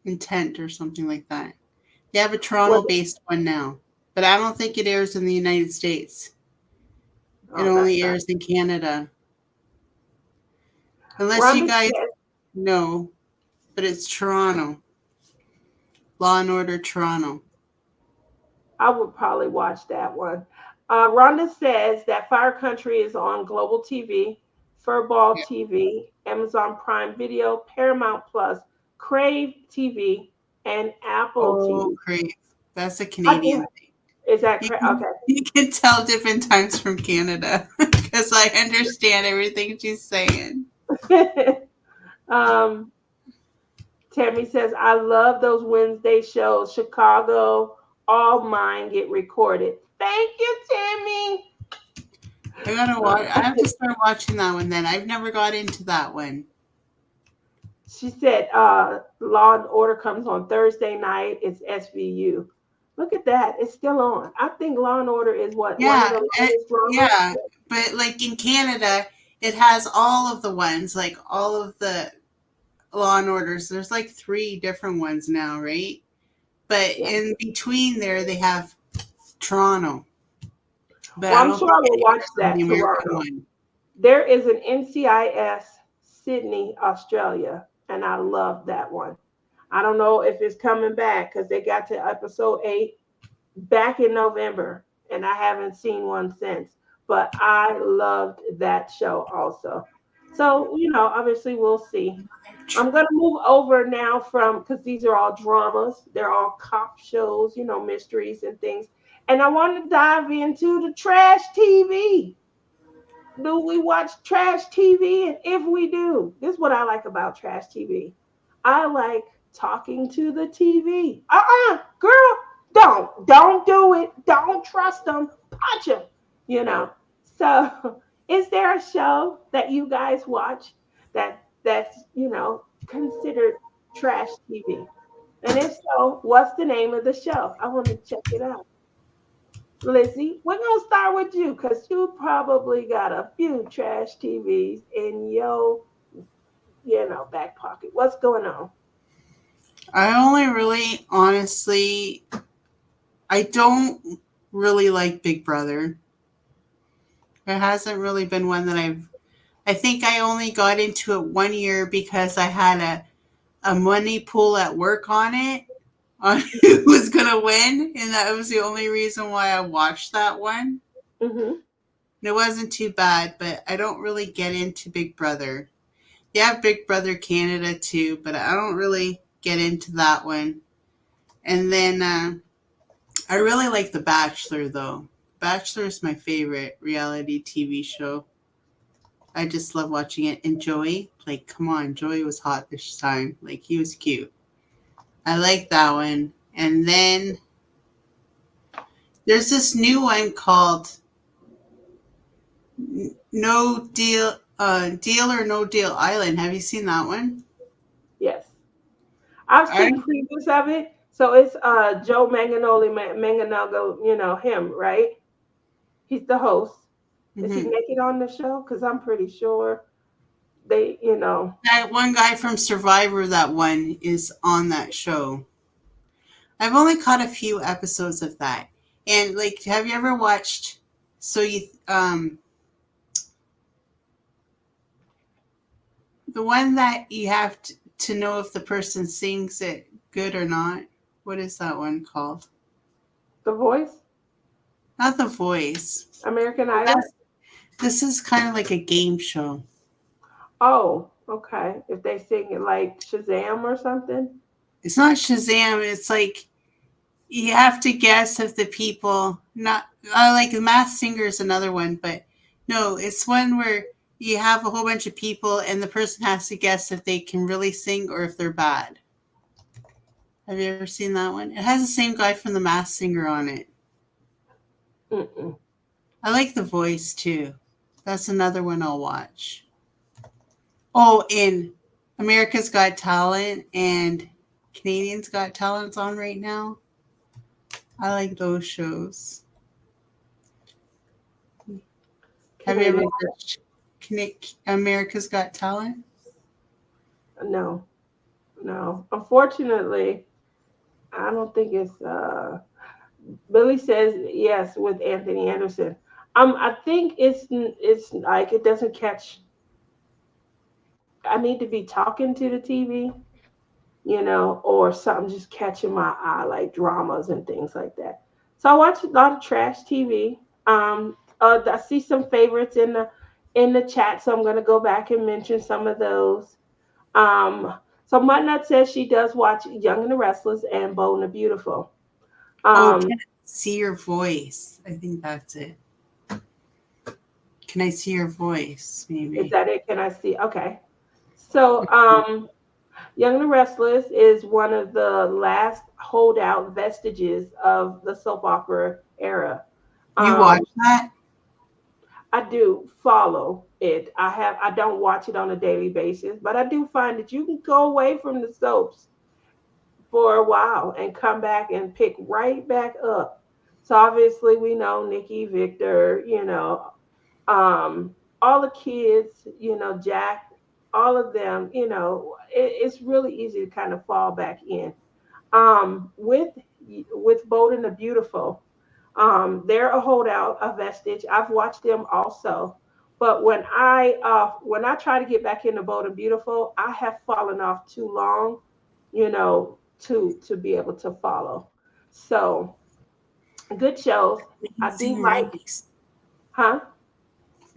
Intent, or something like that. They have a Was Toronto-based one now, but I don't think it airs in the United States. It oh, that's only not. airs in Canada, unless you Rhonda guys says know. But it's Toronto. Law and Order Toronto. I would probably watch that one. Rhonda says that Fire Country is on Global TV, Furball Yeah. TV, Amazon Prime Video, Paramount Plus, Crave TV, and Apple Oh, TV. great. That's a I think Canadian thing. is that You correct? can, you can tell different times from Canada because I understand everything she's saying. Okay. um, Tammy says, I love those Wednesday shows. Chicago, all mine get recorded. Thank you, Tammy. I gotta watch. I have to start watching that one then. I've never got into that one. She said, Law and Order comes on Thursday night. It's SVU. Look at that. It's still on. I think Law and Order is what? One of Yeah, the longest dramas? yeah. But like in Canada, it has all of the ones, like all of the Law and Orders. There's like 3 different ones now, right? But Yeah. in between there, they have Toronto. But Well, I I'm don't sure think I will it watch airs on the that American Toronto. one. There is an NCIS Sydney, Australia, and I love that one. I don't know if it's coming back because they got to episode 8 back in November, and I haven't seen one since. But I loved that show also. So, obviously we'll see. I'm going to move over now from because these are all dramas, they're all cop shows, mysteries and things. And I want to dive into the trash TV. Do we watch trash TV? And if we do, this is what I like about trash TV. I like talking to the TV. Girl, don't do it. Don't trust them. Punch them. You know. So, is there a show that you guys watch that's considered trash TV? And if so, what's the name of the show? I want to check it out. Lizzie, we're gonna start with you because you probably got a few trash TVs in your, back pocket. What's going on? I only really, honestly, I don't really like Big Brother. It hasn't really been one that I think I only got into it 1 year because I had a money pool at work on it, on who was going to win. And that was the only reason why I watched that one. Hmm. And it wasn't too bad, but I don't really get into Big Brother. They have Big Brother Canada too, but I don't really get into that one. And then I really like The Bachelor though. Bachelor is my favorite reality TV show. I just love watching it. And Joey, like, come on, Joey was hot this time. Like, he was cute. I like that one. And then there's this new one called No Deal, Deal or No Deal Island. Have you seen that one? Yes, I've I seen previews of it. So it's Joe Manganogo, him, right? He's the host. Does he mhm. make it on the show? Because I'm pretty sure they, That one guy from Survivor that one is on that show. I've only caught a few episodes of that. And like, have you ever watched? So you, the one that you have to know if the person sings it good or not. What is that one called? The Voice, Not The Voice. American Idol. That's this is kind of like a game show. Oh, okay. If they sing it like Shazam or something. It's not Shazam. It's like you have to guess if the people not like the Masked Singer is another one, but no, it's one where you have a whole bunch of people and the person has to guess if they can really sing or if they're bad. Have you ever seen that one? It has the same guy from The Masked Singer on it. Mm-mm. I like the voice too. That's another one I'll watch. Oh, and America's Got Talent and Canadians Got Talent's on right now. I like those shows. Have you ever Canadian? watched America's Got Talent? No, no. Unfortunately, I don't think it's. Billy says yes with Anthony Anderson. I think it's like it doesn't catch. I need to be talking to the TV, or something just catching my eye, like dramas and things like that. So I watch a lot of trash TV. I see some favorites in the chat, so I'm gonna go back and mention some of those. Um, so Mudnut says she does watch Young and the Restless and Bold and the Beautiful. Oh, Um, Can I See Your Voice? I think that's it. Can I See Your Voice? is Maybe. that it? Can I see? Okay. So Young and the Restless is one of the last holdout vestiges of the soap opera era. You watch Um, that? I do follow it. I don't watch it on a daily basis, but I do find that you can go away from the soaps for a while and come back and pick right back up. So obviously we know Nikki, Victor, all the kids, Jack, all of them, it's really easy to kind of fall back in. With Bold and the Beautiful, they're a holdout, a vestige. I've watched them also, but when I try to get back into Bold and Beautiful, I have fallen off too long, to be able to follow. So good shows. I do Amazing like, Race. huh?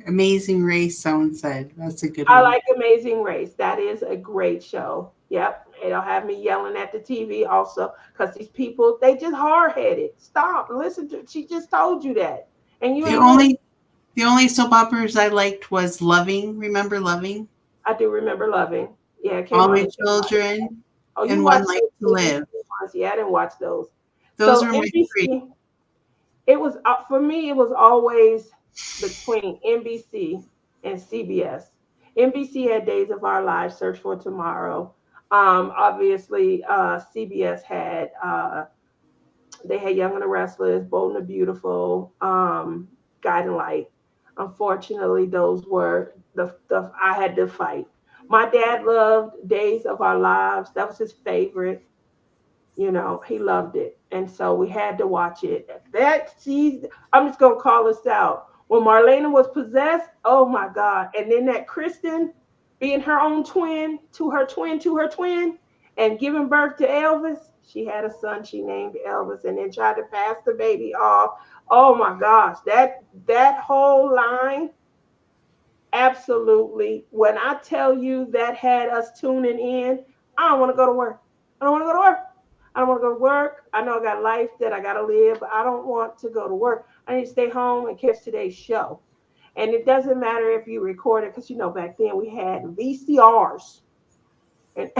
Amazing Race, someone said. That's a good I one. like Amazing Race. That is a great show. Yep. It'll have me yelling at the TV also because these people, they just hard headed. Stop. Listen to, she just told you that. And you The ain't listening. only the only soap operas I liked was Loving. Remember Loving? I do remember Loving. Yeah, it came All on My in July. Children Oh, you and One watched Life those to NBC Live. ones. Yeah, I didn't watch those. Those So were my three. NBC, it was for me, it was always between NBC and CBS. NBC had Days of Our Lives, Search for Tomorrow. Obviously, CBS had they had Young and the Restless, Bold and the Beautiful, Guiding Light. Unfortunately, those were the I had to fight. My dad loved Days of Our Lives. That was his favorite. He loved it, and so we had to watch it. I'm just gonna call this out. When Marlena was possessed, oh my God! And then that Kristen being her own twin to her twin, and giving birth to Elvis. She had a son she named Elvis, and then tried to pass the baby off. Oh my gosh, that whole line, absolutely. When I tell you that had us tuning in, I don't want to go to work. I don't want to go to work. I don't want to go to work. I know I got life that I got to live, but I don't want to go to work. I need to stay home and catch today's show. And it doesn't matter if you record it, because back then we had VCRs. And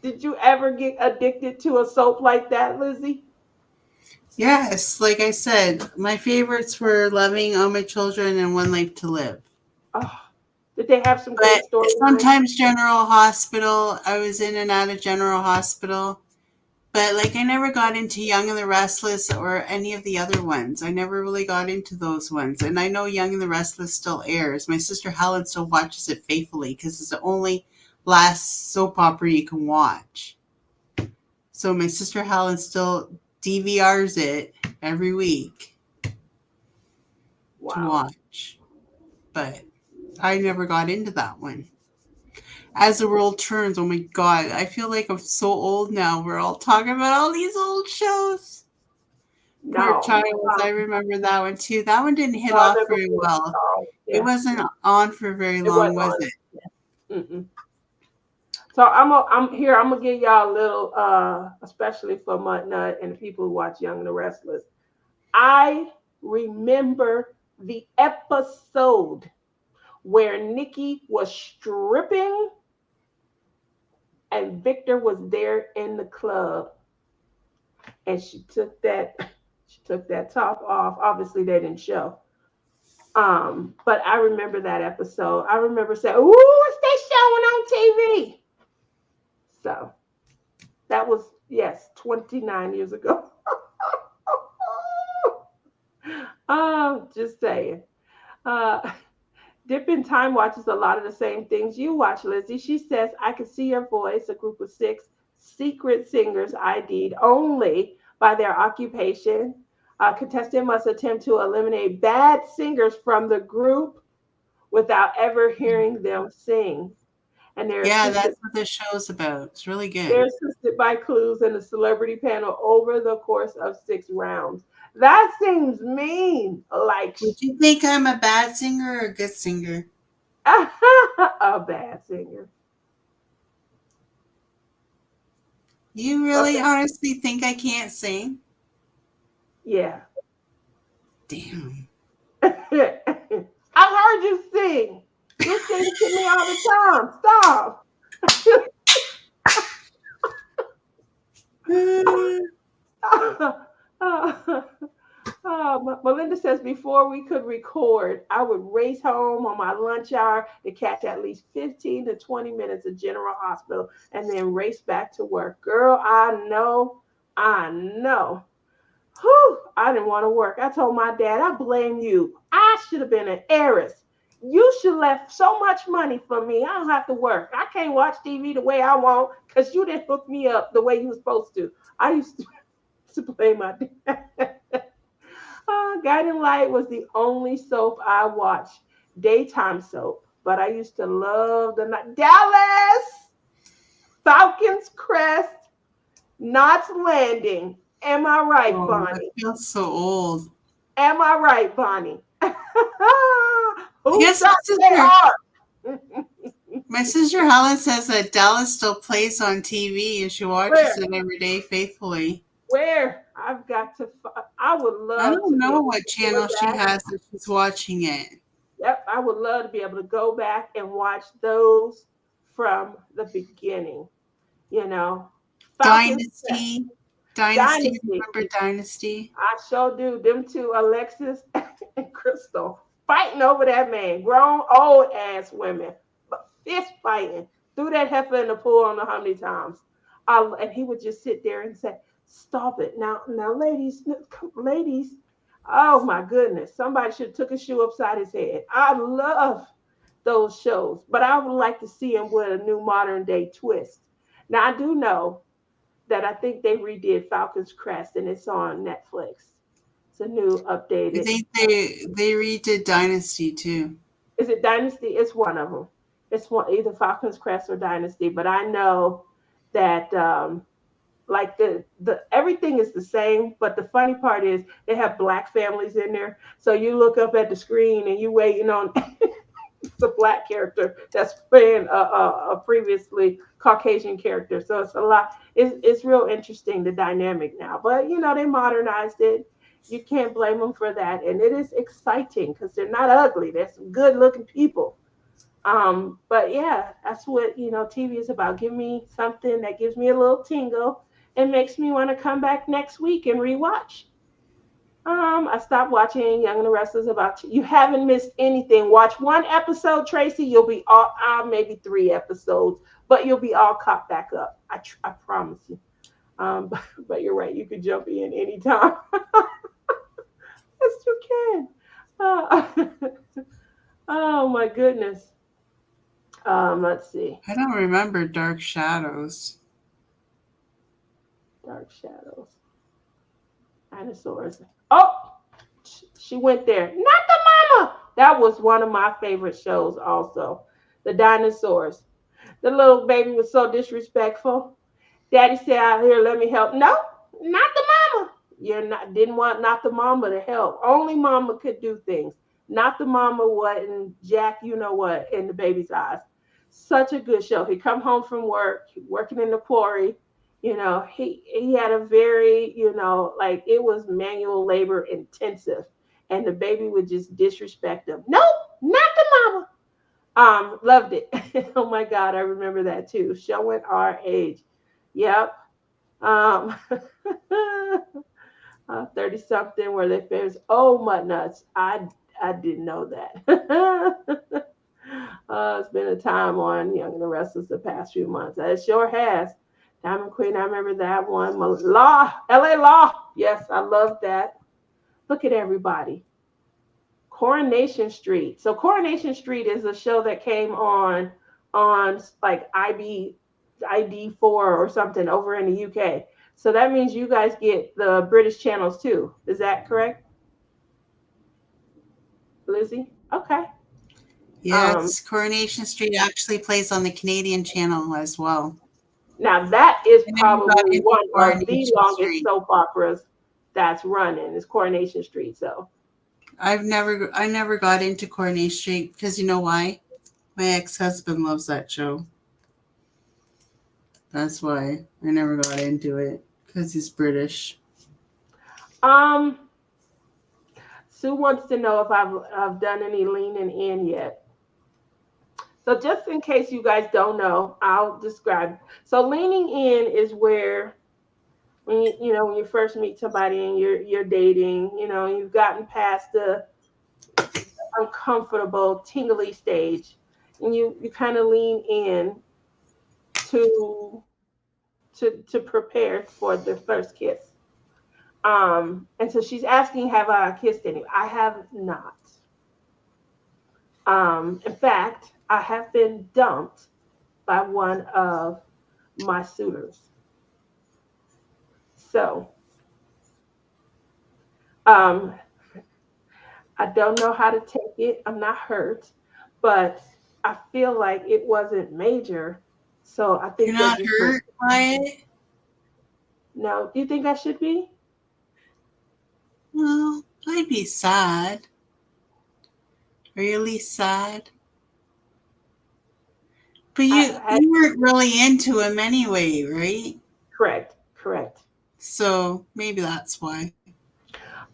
did you ever get addicted to a soap like that, Lizzie? Yes, like I said, my favorites were Loving, All My Children, and One Life to Live. Oh, did they have some But great storylines? sometimes General Hospital, I was in and out of General Hospital. But like I never got into Young and the Restless or any of the other ones. I never really got into those ones. And I know Young and the Restless still airs. My sister Helen still watches it faithfully because it's the only last soap opera you can watch. So my sister Helen still DVRs it every week to Wow. watch. But I never got into that one. As the World Turns, oh my God, I feel like I'm so old now. We're all talking about all these old shows. Poor No. Child, I remember that one too. That one didn't hit I off remember very Porgy well. Charles. It Yeah. wasn't on for very It long, was was on. it? Mm-mm. So I'm here. I'm gonna give y'all a little, especially for Mud Nut and the people who watch Young and the Restless. I remember the episode where Nikki was stripping and Victor was there in the club, and she took that top off. Obviously, they didn't show. But I remember that episode. I remember saying, "Ooh, what's they showing on TV?" So that was, yes, 29 years ago. Oh, just saying. Uh, Dippin' Time watches a lot of the same things you watch, Lizzie. She says, I Can See Your Voice, a group of six secret singers ID'd only by their occupation. Contestant must attempt to eliminate bad singers from the group without ever hearing them sing. And Yeah, that's what this show is about. It's really they're good. assisted by clues in the celebrity panel over the course of 6 rounds. That seems mean. Like Would you think I'm a bad singer or a good singer? a bad singer. You really Okay. honestly think I can't sing? Yeah. Damn. I've heard you sing. You sing to me all the time. Stop. Melinda says before we could record, I would race home on my lunch hour to catch at least 15 to 20 minutes of General Hospital and then race back to work. Girl, I know. I know. Whew, I didn't want to work. I told my dad, I blame you. I should have been an heiress. You should left so much money for me. I don't have to work. I can't watch TV the way I want because you didn't hook me up the way you were supposed to. I used to blame my dad. Guiding Light was the only soap I watched, daytime soap. But I used to love the night. Dallas, Falcons Crest, Knots Landing. Am I right, Oh, I Bonnie? feel so old. Am I right, Bonnie? I Who guess shot their heart? my sister Helen says that Dallas still plays on TV and she watches Where? it every day faithfully. Where? I've got to. I would I love to don't be know able what to go channel she back. has that she's watching it. Yep, I would love to be able to go back and watch those from the beginning. You know, Falcons Crest, Dynasty. Dynasty. Dynasty. Remember Dynasty? I sure do. Them two, Alexis and Crystal, fighting over that man. Grown, old ass women, but fist fighting. Threw that heifer in the pool on the how many times. And he would just sit there and say, "Stop it now, ladies, ladies." Oh my goodness! Somebody should have took a shoe upside his head. I love those shows, but I would like to see him with a new modern day twist. Now I do know that I think they redid Falcon's Crest and it's on Netflix. It's a new I updated. think they redid Dynasty too. Is it Dynasty? It's one of them. It's one either Falcon's Crest or Dynasty. But I know that like the everything is the same. But the funny part is they have black families in there. So you look up at the screen and you waiting on the black character that's playing a previously Caucasian character. So it's a lot. It's real interesting the dynamic now. But they modernized it. You can't blame them for that, and it is exciting because they're not ugly. They're some good looking people. But yeah, that's what TV is about. Give me something that gives me a little tingle and makes me want to come back next week and rewatch. I stopped watching Young and the Restless about you. You haven't missed anything. Watch one episode, Tracy. You'll be all maybe 3 episodes, but you'll be all caught back up. I promise you. But you're right. You could jump in anytime. Yes, you can. Uh, oh my goodness. Let's see. I don't remember Dark Shadows. Dark Shadows. Dinosaurs. Oh, she went there. Not the mama. That was one of my favorite shows. Also, the dinosaurs. The little baby was so disrespectful. Daddy said, "Out here, let me help." No, not the mama. You're not didn't want not the mama to help. Only mama could do things. Not the mama wasn't Jack, you know what, in the baby's eyes. Such a good show. He come home from work, working in the quarry. He had a very, like it was manual labor intensive. And the baby would just disrespect him. Nope, not the mama. Loved it. Oh my God, I remember that too. Showing our age. Yep. Um, 30 something where they famous. Oh, my nuts. I didn't know that. It's been a time on Young and the Restless the past few months. It sure has. Diamond Queen, I remember that one. Law, LA Law. Yes, I love that. Look at everybody. Coronation Street. So Coronation Street is a show that came on like ID4 or something over in the UK. So that means you guys get the British channels too. Is that correct, Lizzie? Okay. Um, Yes, Coronation Street actually plays on the Canadian channel as well. Now that is I never got probably into one of the Coronation longest Street. soap operas that's running is Coronation Street. So I never got into Coronation Street because you know why? My ex-husband loves that show. That's why I never got into it because he's British. um Sue wants to know if I've done any leaning in yet. So just in case you guys don't know, I'll describe. So leaning in is where when when you first meet somebody and you're dating, you've gotten past the uncomfortable tingly stage, and you kind of lean in to to prepare for the first kiss. And so she's asking, have I kissed anyone? I have not. In fact, I have been dumped by one of my suitors. So um, I don't know how to take it. I'm not hurt, but I feel like it wasn't major. So I You're think they're not just going, hurt by it? no. Do you think I should be? Well, I'd be sad. Really sad. But you I you weren't really into him anyway, right? correct, correct. So maybe that's why.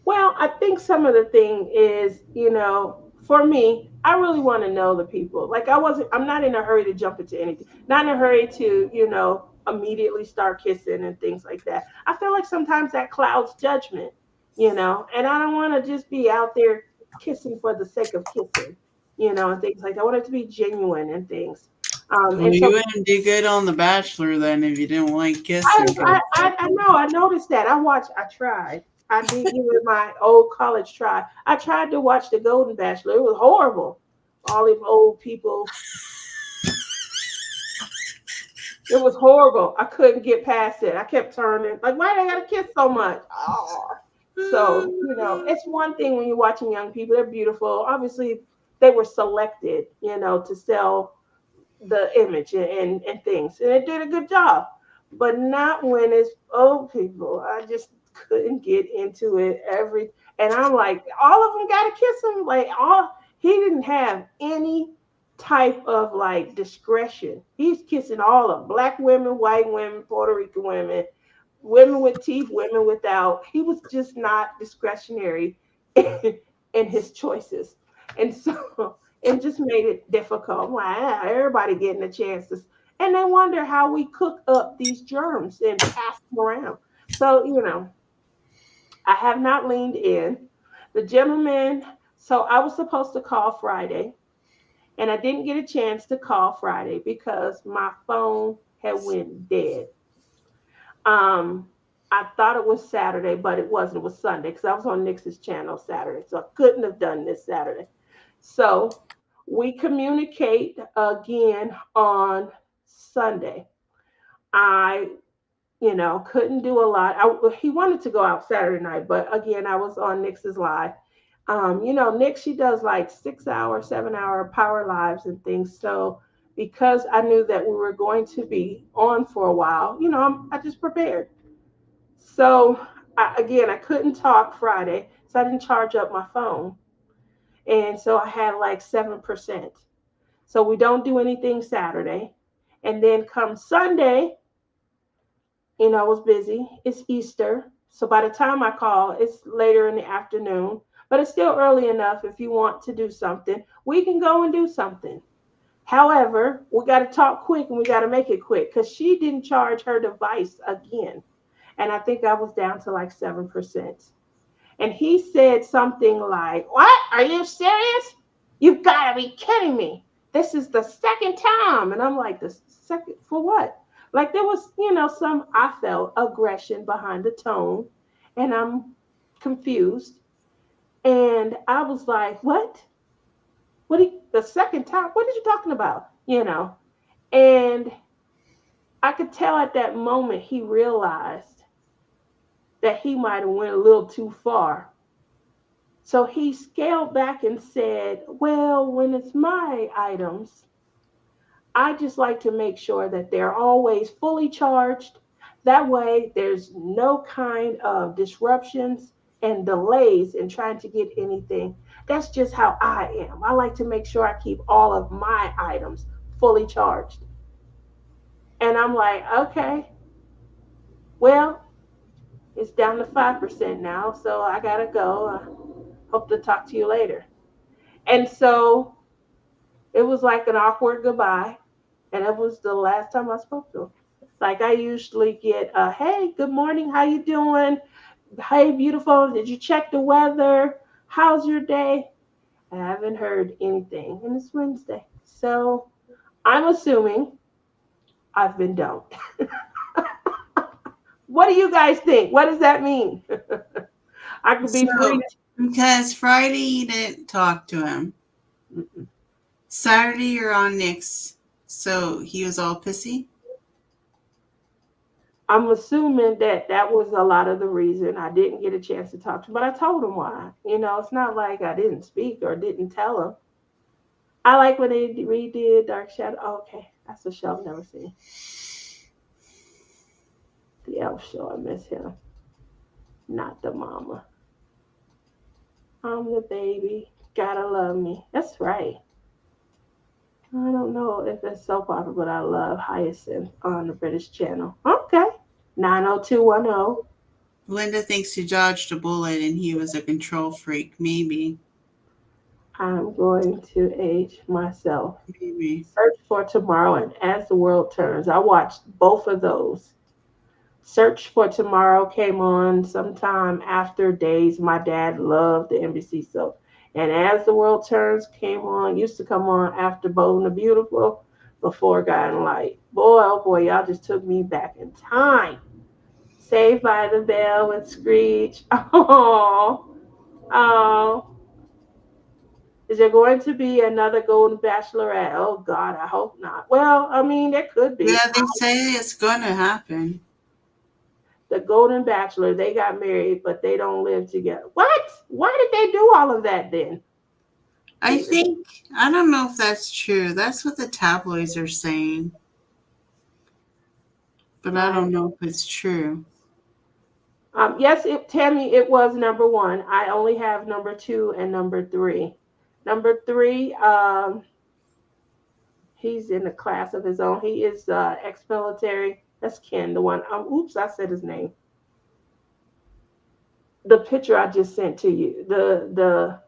Well, I think some of the thing is, for me, I really want to know the people. Like I'm not in a hurry to jump into anything. Not in a hurry to, immediately start kissing and things like that. I feel like sometimes that clouds judgment, and I don't want to just be out there kissing for the sake of kissing, and things like that. I want it to be genuine and things. Well, And you so wouldn't do good on The Bachelor then if you didn't like I, kissing. I, 'Cause I know. I noticed that. I tried. I did give it my old college try. I tried to watch The Golden Bachelor. It was horrible. All these old people. It was horrible. I couldn't get past it. I kept turning. Like, why they gotta kiss so much? Oh. So, it's one thing when you're watching young people. They're beautiful. Obviously, they were selected, to sell the image and things. And it did a good job. But not when it's old people. I just couldn't get into it and I'm like, all of them gotta kiss him. Like all he didn't have any type of like discretion. He's kissing all of them. Black women, white women, Puerto Rican women, women with teeth, women without. He was just not discretionary in his choices. And so it just made it difficult. Wow, everybody getting a chance to, and they wonder how we cook up these germs and pass them around. So, I have not leaned in. The gentleman, so I was supposed to call Friday, and I didn't get a chance to call Friday because my phone had went dead. Um, I thought it was Saturday, but it wasn't. It was Sunday because I was on Nix's channel Saturday, so I couldn't have done this Saturday. So we communicate again on Sunday. I, couldn't do a lot. He wanted to go out Saturday night, but again, I was on Nix's live. Nix, she does like 6 hour, 7 hour power lives and things. So because I knew that we were going to be on for a while, I just prepared. So again, I couldn't talk Friday, so I didn't charge up my phone. And so I had like 7%. So we don't do anything Saturday. And then come Sunday, I was busy. It's Easter. So by the time I call, it's later in the afternoon, but it's still early enough if you want to do something. We can go and do something. However, we got to talk quick and we got to make it quick because she didn't charge her device again. And I think I was down to like 7%. And he said something like, "What? Are you serious? You've got to be kidding me. This is the second time." And I'm like, "The second for what?" Like there was, some, I felt aggression behind the tone. And I'm confused. And I was like, "What? The second time? What are you talking about?" And I could tell at that moment he realized that he might have went a little too far. So he scaled back and said, "Well, when it's my items, I just like to make sure that they're always fully charged. That way, there's no kind of disruptions and delays in trying to get anything. That's just how I am. I like to make sure I keep all of my items fully charged." And I'm like, "Okay, well, it's down to 5% now, so I gotta go. Hope to talk to you later." And so it was like an awkward goodbye. And it was the last time I spoke to him. Like I usually get "Hey, good morning, how you doing? Hey, beautiful, did you check the weather? How's your day?" I haven't heard anything. And it's Wednesday. So I'm assuming I've been dumped. What do you guys think? What does that mean? I could be free. So, because Friday you didn't talk to him, Mm-mm. Saturday you're on next. So he was all pissy. I'm assuming that that was a lot of the reason I didn't get a chance to talk to him, but I told him why. It's not like I didn't speak or didn't tell him. I like when they redid Dark Shadow. Oh, okay, that's a show I've never seen. The Elf Show. I miss him. Not the mama. I'm the baby. Gotta love me. That's right. I don't know if it's soap opera, but I love Hyacinth on the British Channel. Okay. 90210. Linda thinks he dodged a bullet and he was a control freak. Maybe. I'm going to age myself. Maybe. Search for Tomorrow and As the World Turns. I watched both of those. Search for Tomorrow came on sometime after Days. My dad loved the NBC soap. And As the World Turns came on, used to come on after Bold and the Beautiful, before Guiding Light. Boy, oh boy, y'all just took me back in time. Saved by the Bell with Screech. Oh, oh. Is there going to be another Golden Bachelorette? Oh God, I hope not. Well, I mean, there could be. Yeah, they say it's gonna happen. The Golden Bachelor, they got married, but they don't live together. What? Why did they do all of that then? I think I don't know if that's true. That's what the tabloids are saying, but I I, don't know if it's true. yes, Tammy, it was number one. I only have number two and number three. Number three, he's in a class of his own. He is ex-military. That's Ken, the one. Oops, I said his name. The picture I just sent to you, the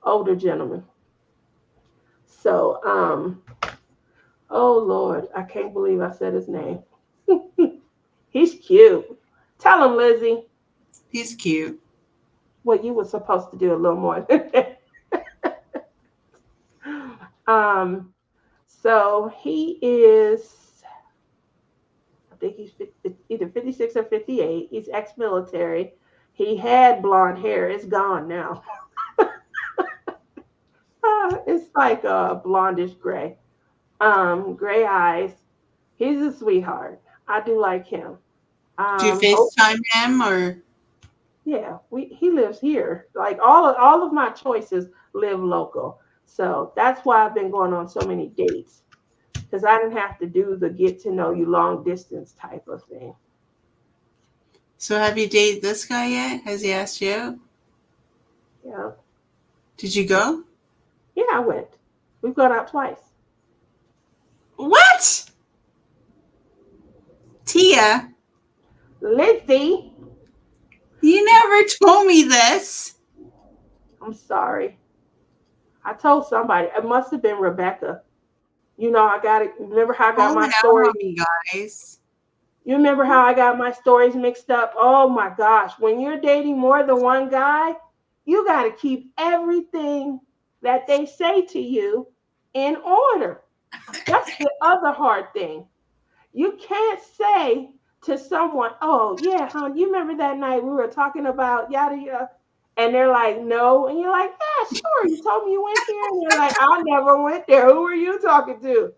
older gentleman. So, oh Lord, I can't believe I said his name. He's cute. Tell him, Lizzie, He's cute. what you were supposed to do a little more. um, so he is, I think he's either 56 or 58. He's ex-military. He had blonde hair. It's gone now. It's like a blondish gray. Gray eyes. He's a sweetheart. I do like him. Do you Hope, FaceTime him or yeah, he lives here. Like all of my choices live local. So that's why I've been going on so many dates. Because I didn't have to do the get to know you long distance type of thing. so have you dated this guy yet? Has he asked you out? Yeah. Did you go? Yeah, I went. We've gone out twice. What? Tia, Lizzie, you never told me this. I'm sorry. I told somebody. It must have been Rebecca. You know, I got it. Remember how I got Calling my out stories? on me, guys. You remember how I got my stories mixed up? Oh my gosh. When you're dating more than one guy, you got to keep everything that they say to you in order. That's the other hard thing. You can't say to someone, "Oh, yeah, hon, you remember that night we were talking about yada yada," and they're like, "No," and you're like, "Yeah, sure. You told me you went here," and they're like, "I never went there. Who were you talking to?"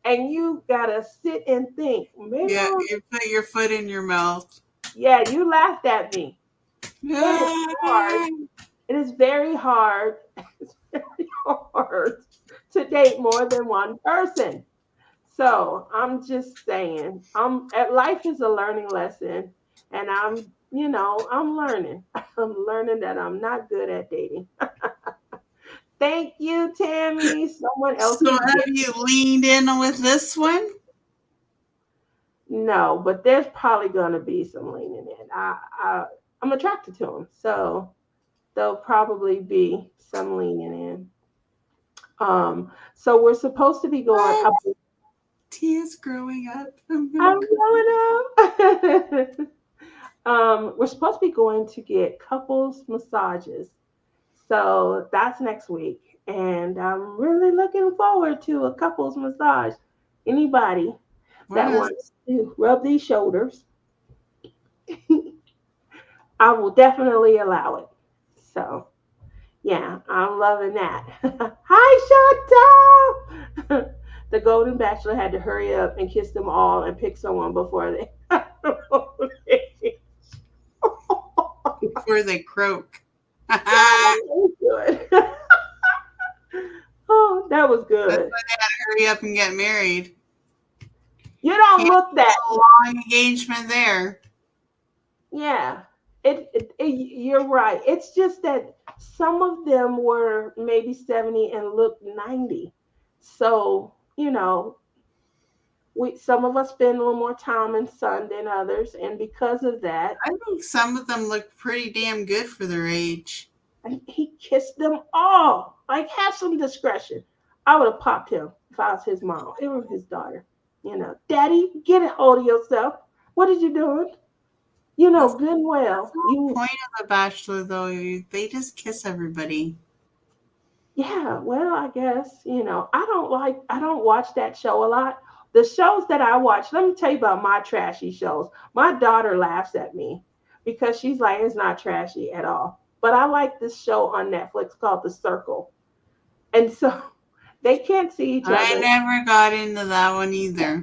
And you gotta sit and think. Maybe, Yeah, you put your foot in your mouth. yeah, you laughed at me. It is hard. Ah. It is very hard. It's very hard to date more than one person. So I'm just saying, life is a learning lesson, and I'm learning. I'm learning that I'm not good at dating. Thank you, Tammy. Someone else So can have get you leaned in with this one? no, but there's probably gonna be some leaning in. I'm attracted to them, so there'll probably be some leaning in. So we're supposed to be going. What? T is growing up. I'm gonna I'm cry. going up. We're supposed to be going to get couples massages. So that's next week. And I'm really looking forward to a couples massage. Anybody What that is wants to rub these shoulders, I will definitely allow it. So, yeah, I'm loving that. Hi, Chantal! The Golden Bachelor had to hurry up and kiss them all and pick someone before they. before they croak? God, That's that was good. Oh, that was why good. they had to hurry up and get married. You don't Can't look be that. no long engagement there. Yeah, you're right. It's just that some of them were maybe 70 and looked 90. So, we some of us spend a little more time in sun than others, and because of that, I think some of them look pretty damn good for their age. and he kissed them all. Like, have some discretion. I would have popped him if I was his mom, even his daughter. Daddy, get a hold of yourself. What are you doing? That's Good and that's well. the whole You, point of The Bachelor, though. They just kiss everybody. yeah, well, I guess, I don't watch that show a lot. The shows that I watch, let me tell you about my trashy shows. My daughter laughs at me because she's like, it's not trashy at all. But I like this show on Netflix called The Circle. And so they can't see each I other. never got into that one either.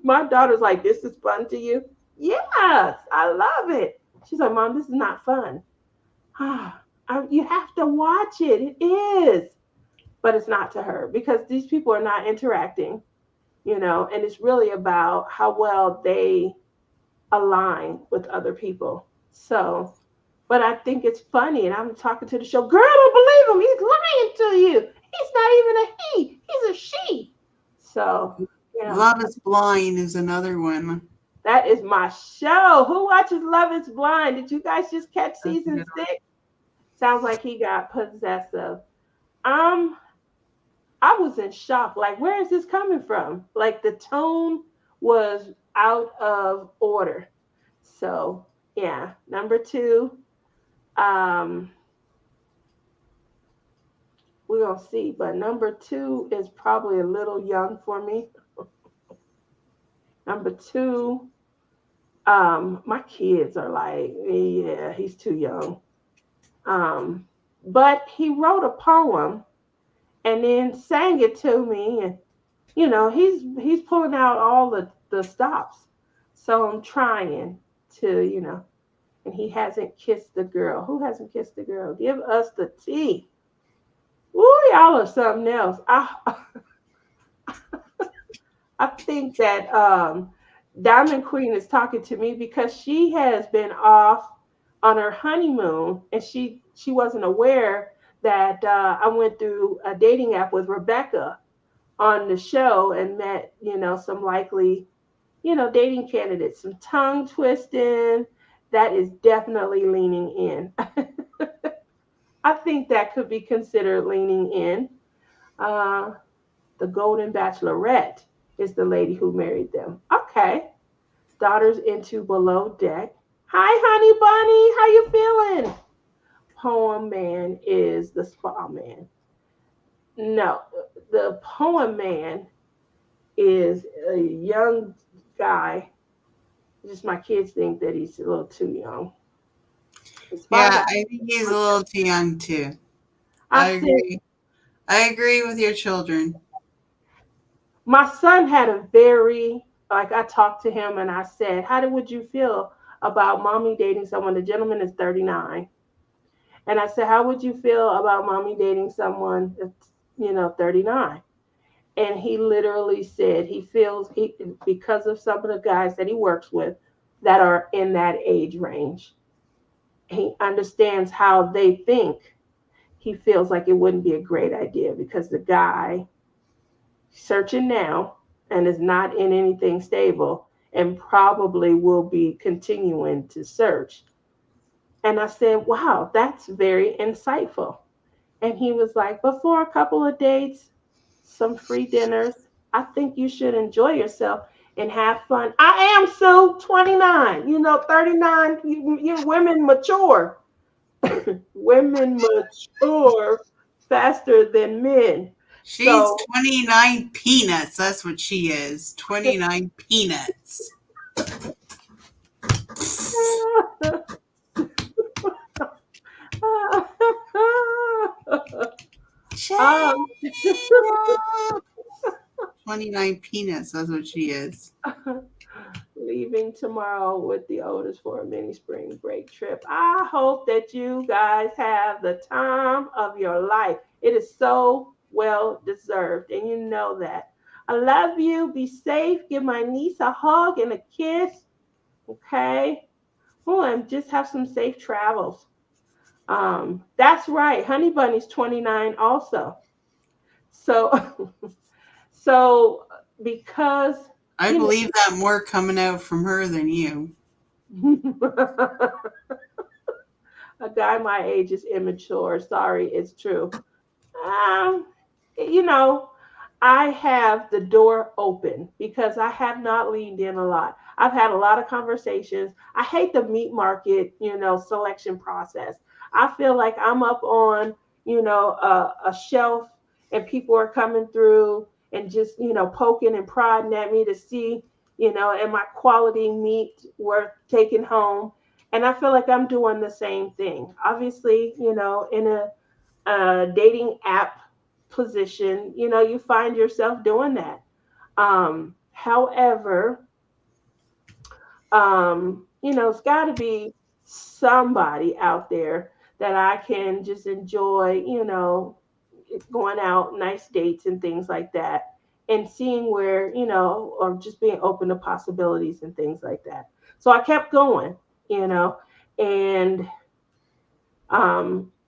My daughter's like, this is fun to you? Yes, I love it. She's like, Mom, this is not fun. You have to watch it. It is. But it's not to her because these people are not interacting, and it's really about how well they align with other people. So, but I think it's funny, and I'm talking to the show, girl, don't believe him. He's lying to you. He's not even a he, he's a she. So, yeah, Love is Blind is another one. that is my show. Who watches Love is Blind? Did you guys just catch That's a season good one. 6? Sounds like he got possessive. Um, I was in shock. Like, where is this coming from? Like, the tone was out of order. So, yeah, number 2. Um, we're gonna see, but number 2 is probably a little young for me. Number 2, my kids are like, yeah, he's too young. Um, but he wrote a poem and then sang it to me, and he's pulling out all the stops. So I'm trying to, and he hasn't kissed the girl. Who hasn't kissed the girl? Give us the tea. Ooh, y'all are something else. I think that Diamond Queen is talking to me because she has been off on her honeymoon, and she wasn't aware that I went through a dating app with Rebecca on the show and met, some likely, dating candidates, some tongue twisting. That is definitely leaning in. I think that could be considered leaning in. Uh, The Golden Bachelorette is the lady who married them. Okay. Daughters into Below Deck. Hi, honey bunny. How you feeling? Poem man is the spa man. No, the poem man is a young guy. Just my kids think that he's a little too young. The spa Yeah, guy. I think he's a little too young too. I I said, agree. I agree with your children. my son had a very, like, I talked to him and I said, would you feel about mommy dating someone? The gentleman is 39. And I said, how would you feel about mommy dating someone that's, 39? And he literally said he feels because of some of the guys that he works with that are in that age range. He understands how they think. He feels like it wouldn't be a great idea because the guy searching now and is not in anything stable and probably will be continuing to search. And I said, wow, that's very insightful. And he was like, but for a couple of dates, some free dinners, I think you should enjoy yourself and have fun. I am so 29, 39, women mature. Women mature faster than men. She's So 29 peanuts. That's what she is. 29 peanuts. um, 29 peanuts. That's what she is. leaving tomorrow with the oldest for a mini spring break trip. I hope that you guys have the time of your life. It is so well deserved, and you know that. I love you. Be safe. Give my niece a hug and a kiss. Okay. Oh, and just have some safe travels. That's right. Honey Bunny's 29 also. So, so because I you know. believe that more coming out from her than you. A guy my age is immature. Sorry, it's true. Um, you know, I have the door open because I have not leaned in a lot. I've had a lot of conversations. I hate the meat market, selection process. I feel like I'm up on, a shelf and people are coming through and just, poking and prodding at me to see, am my quality meat worth taking home? And I feel like I'm doing the same thing. Obviously, in a dating app position, you find yourself doing that. However, it's got to be somebody out there that I can just enjoy, going out, nice dates and things like that, and seeing where, or just being open to possibilities and things like that. So I kept going, and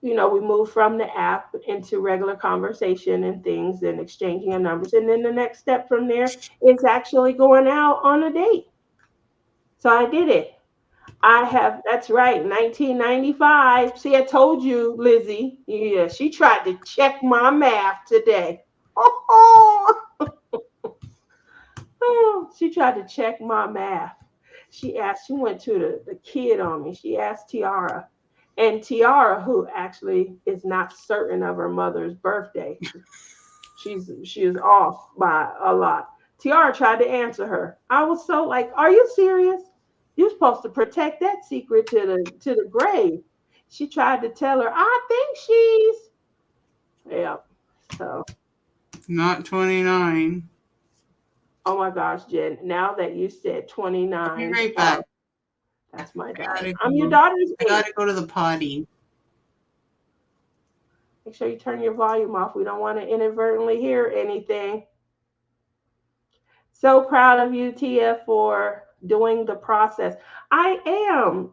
we move from the app into regular conversation and things and exchanging of numbers. And then the next step from there is actually going out on a date. So I did it. That's right, 1995. See, I told you, Lizzie. Yeah, she tried to check my math today. She tried to check my math. She went to the kid on me. She asked Tiara. And Tiara, who actually is not certain of her mother's birthday, she is off by a lot. Tiara tried to answer her. I was so like, "Are you serious? You're supposed to protect that secret to the grave." She tried to tell her, "I think she's." Yeah. So, Not 29. oh my gosh, Jen. Now that you said I'll be 29, right back. that's my I daughter. gotta I'm your go. daughter's I age. gotta go to the potty. Make sure you turn your volume off. We don't want to inadvertently hear anything. So proud of you, Tia, for doing the process. I am,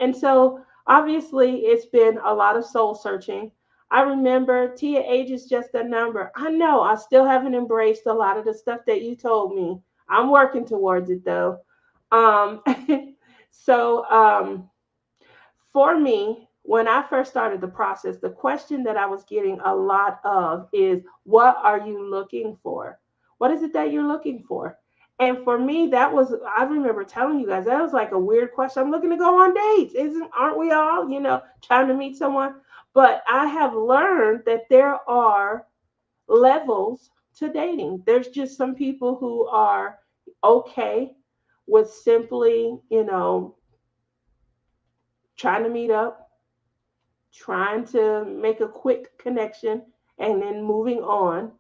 and so obviously it's been a lot of soul searching. I remember Tia age is just a number. I know I still haven't embraced a lot of the stuff that you told me. I'm working towards it though. Um, so for me, when I first started the process, the question that I was getting a lot of is, what are you looking for? What is it that you're looking for? And for me, that was, I remember telling you guys, that was like a weird question. I'm looking to go on dates. Aren't we all, trying to meet someone? But I have learned that there are levels to dating. There's just some people who are okay with simply, trying to meet up, trying to make a quick connection, and then moving on.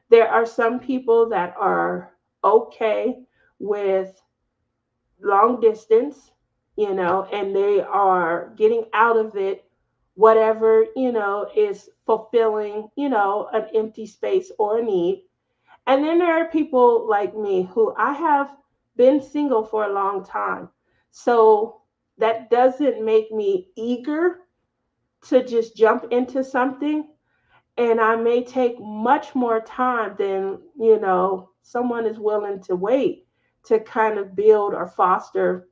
There are some people that are okay with long distance, and they are getting out of it whatever, is fulfilling, an empty space or a need. And then there are people like me who I have been single for a long time. So that doesn't make me eager to just jump into something. And I may take much more time than, someone is willing to wait to kind of build or foster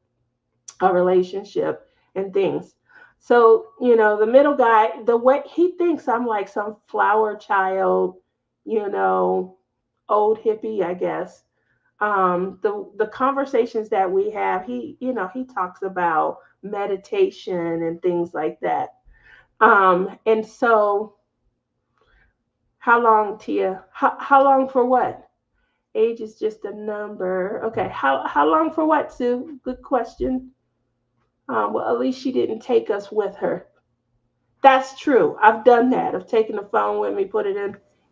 a relationship and things. So, the middle guy, the way he thinks I'm like some flower child, you know, old hippie, I guess. The conversations that we have, he talks about meditation and things like that. And so how long, Tia? How long for what? Age is just a number. Okay. How long for what, Sue? Good question. Well, at least she didn't take us with her. That's true. I've done that. I've taken the phone with me, put it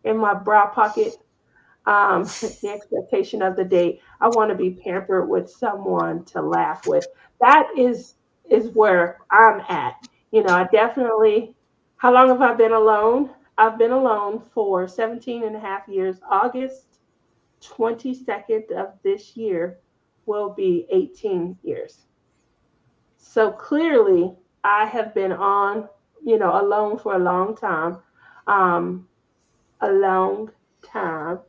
in my bra pocket. The expectation of the date. I want to be pampered with someone to laugh with. That is where I'm at. I definitely. How long have I been alone? I've been alone for 17 and a half years. August 22nd of this year will be 18 years. So clearly, I have been alone for a long time. Um, a long time.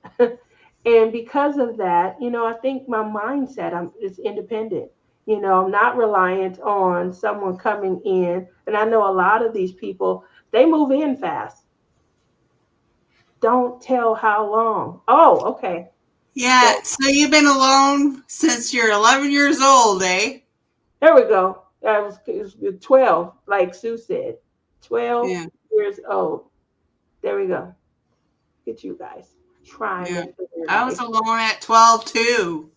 And because of that, I think my mindset is independent. I'm not reliant on someone coming in. And I know a lot of these people, they move in fast. Don't tell how long. Oh, okay. Yeah, So so you've been alone since you're 11 years old, eh? there we go. It was 12, like Sue said. 12 Yeah, years old. There we go. Get you guys trying to yeah. figure I was life. alone at 12 too.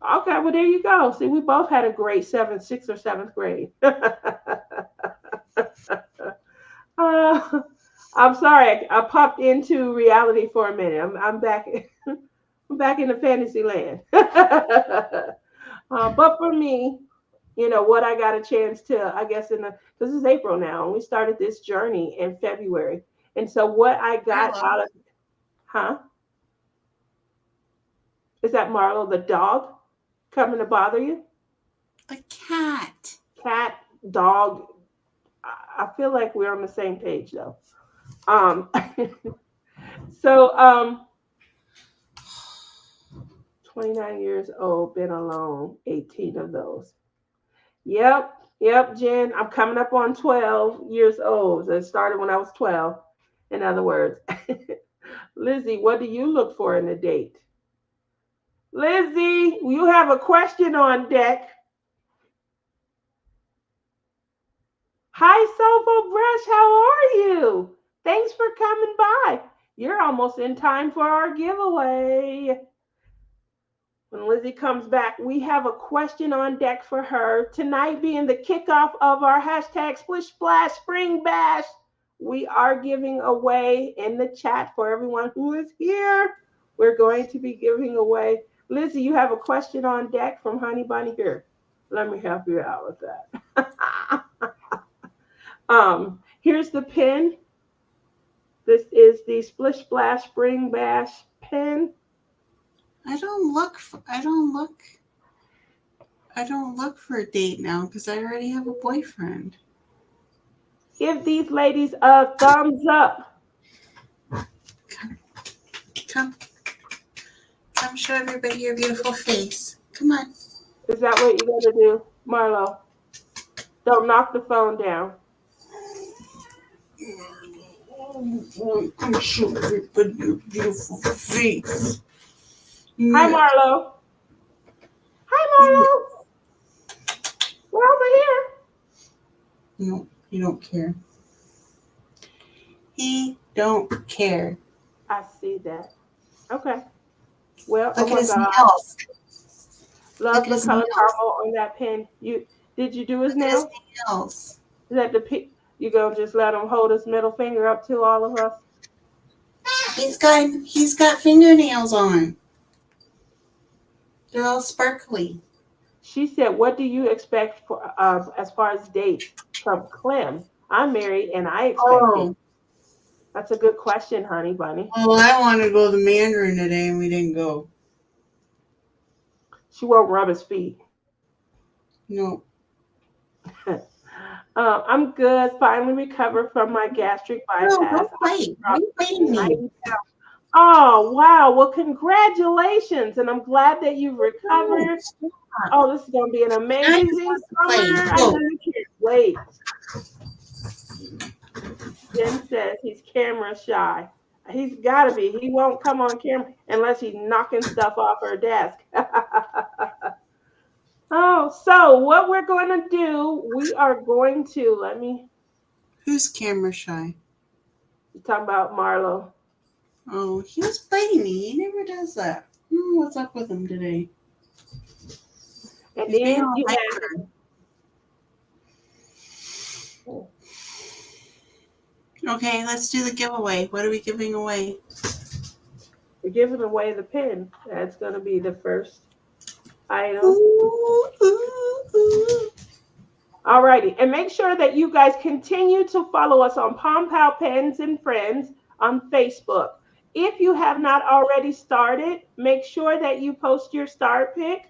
Okay, well there you go. See, we both had a great seventh, sixth or seventh grade. I'm sorry, I popped into reality for a minute. I'm back. I'm back in the fantasy land. But for me, what I got a chance to, I guess, this is April now, and we started this journey in February. And so what I got Hello. out of, huh? Is that Marlo the dog coming to bother you? A cat. Cat, dog. I feel like we're on the same page though. Um, so 29 years old, been alone, 18 of those. Yep, yep, Jen. I'm coming up on 12 years old. So it started when I was 12. In other words, Lizzie, what do you look for in a date? Lizzie, you have a question on deck. Hi, Soulful Brush. How are you? Thanks for coming by. You're almost in time for our giveaway. When Lizzie comes back, we have a question on deck for her. Tonight being the kickoff of our hashtag Splish Splash Spring Bash, we are giving away in the chat for everyone who is here. We're going to be giving away. Lizzie, you have a question on deck from Honey Bunny here. Let me help you out with that. Here's the pin. This is the Splish Splash Spring Bash pin. I don't look for a date now because I already have a boyfriend. Give these ladies a thumbs up. Come, come, come show everybody your beautiful face. Come on. Is that what you gotta do, Marlo? Don't knock the phone down. I'm sure everybody your beautiful face. Hi, Yeah. Marlo. Hi, Marlo. We're over here. No, he don't care. He don't care. I see that. Okay. Well, oh Look at my his God. nails. Look Love at the his color nails. caramel on that pen. Did you do his Look at his nails? nails. Is that the you gonna just let him hold his middle finger up to all of us? He's got fingernails on. They're all sparkly. She said, "What do you expect for as far as dates from Clem? I'm married and I expect dates." Oh. That's a good question, honey bunny. Well, I want to go to the Mandarin today and we didn't go. She won't rub his feet. No. I'm good. Finally recovered from my gastric No, bypass. don't I fight. Why are dropped you fighting me? 90 pounds. Oh, wow. Well, congratulations. And I'm glad that you've No, recovered. stop. Oh, this is going to be an I just amazing want to play. summer. I Go. really can't wait. Jen says he's camera shy. He's got to be. He won't come on camera unless he's knocking stuff off her desk. Oh, so what we're going to do, we are going to, Who's camera shy? you talking about Marlo. Oh, he was fighting me. He never does that. What's up with him today? And He's being then all you hyper. have, Okay, let's do the giveaway. What are we giving away? we're giving away the pen. That's going to be the first item. Ooh, ooh, ooh. All righty. And make sure that you guys continue to follow us on Palm Pal Pens and Friends on Facebook. If you have not already started, make sure that you post your start pick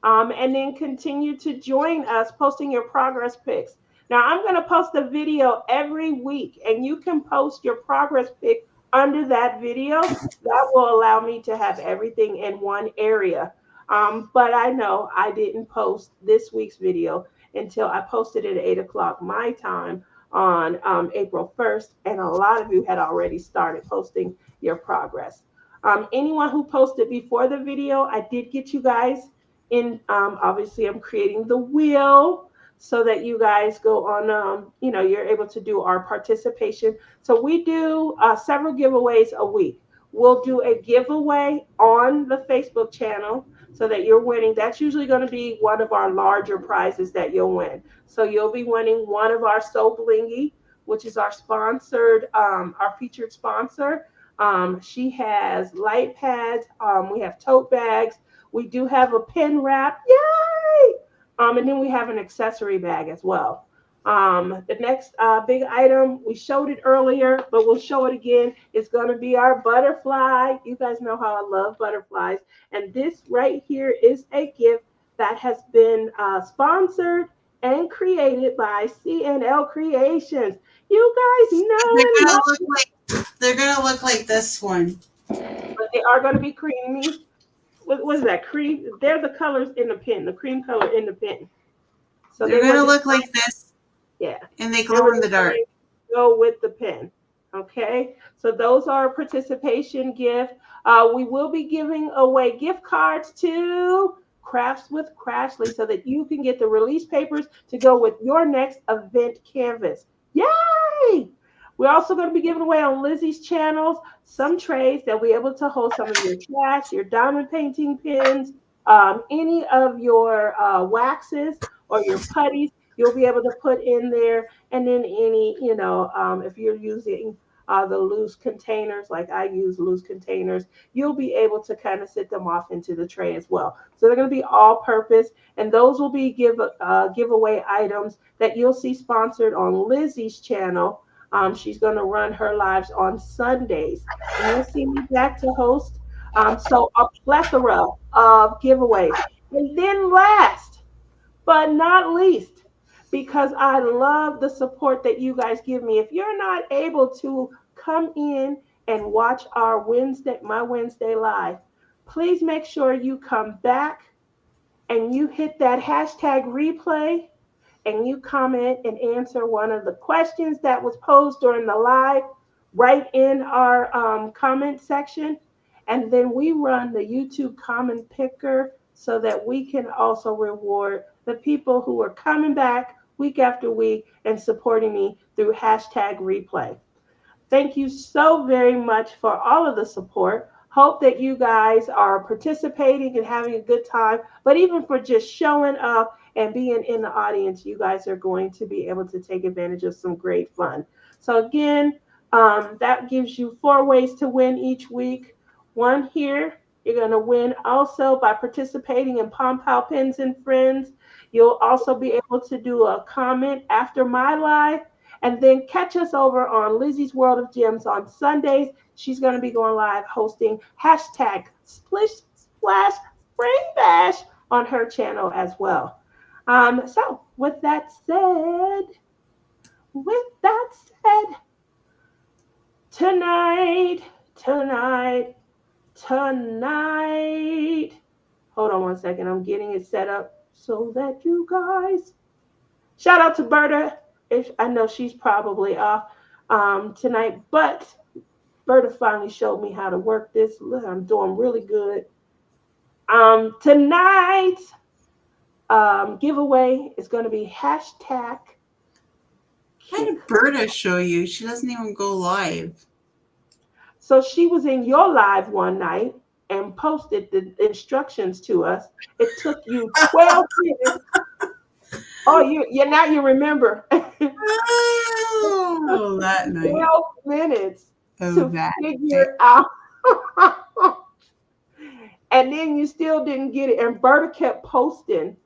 and then continue to join us posting your progress pics. Now, I'm going to post a video every week, and you can post your progress pic under that video. That will allow me to have everything in one area. But I know I didn't post this week's video until I posted it at 8 o'clock my time on April 1st, and a lot of you had already started posting your progress. Anyone who posted before the video, I did get you guys in. Obviously, I'm creating the wheel so that you guys go on, you're able to do our participation. So we do several giveaways a week. We'll do a giveaway on the Facebook channel so that you're winning. That's usually going to be one of our larger prizes that you'll win. So you'll be winning one of our So Blingy, which is our sponsored, our featured sponsor. She has light pads. We have tote bags. We do have a pen wrap. Yay! And then we have an accessory bag as well. The next big item, we showed it earlier, but we'll show it again. It's going to be our butterfly. You guys know how I love butterflies. And this right here is a gift that has been sponsored and created by CNL Creations. You guys know They're and gonna love, look like this one. but they are going to be creamy. What is that? Cream. They're the colors in the pen, the cream color in the pen. So They're they were gonna designed, look like this, yeah, and they they glow were in the dark. designed to go with the pen. Okay, so those are a participation gift. We will be giving away gift cards to Crafts with Crashley so that you can get the release papers to go with your next event canvas. Yay! We're also going to be giving away on Lizzie's channels some trays that will be able to hold some of your trash, your diamond painting pins, any of your waxes or your putties. You'll be able to put in there, and then any, if you're using the loose containers, like I use loose containers, you'll be able to kind of sit them off into the tray as well. So they're going to be all purpose, and those will be giveaway items that you'll see sponsored on Lizzie's channel. She's going to run her lives on Sundays, and you'll see me back to host. So a plethora of giveaways. And then last but not least, because I love the support that you guys give me. If you're not able to come in and watch my Wednesday live, please make sure you come back and you hit that hashtag replay and you comment and answer one of the questions that was posed during the live right in our comment section. And then we run the YouTube comment picker so that we can also reward the people who are coming back week after week and supporting me through hashtag replay. Thank you so very much for all of the support. Hope that you guys are participating and having a good time. But even for just showing up and being in the audience, you guys are going to be able to take advantage of some great fun. So, again, that gives you 4 ways to win each week. One here, you're going to win also by participating in Pom Pow Pins and Friends. You'll also be able to do a comment after my live and then catch us over on Lizzie's World of Gems on Sundays. She's going to be going live hosting hashtag Splish Splash Spring Bash on her channel as well. So with that said, tonight, hold on one second. I'm getting it set up so that you guys, shout out to Berta. I know she's probably off tonight, but Berta finally showed me how to work this. I'm doing really good. Tonight's giveaway is going to be hashtag. How did Berta show you? She doesn't even go live. So she was in your live one night and posted the instructions to us. It took you 12 minutes. Oh, now you remember. Oh, that night. 12 minutes to that figure out. And then you still didn't get it. And Berta kept posting.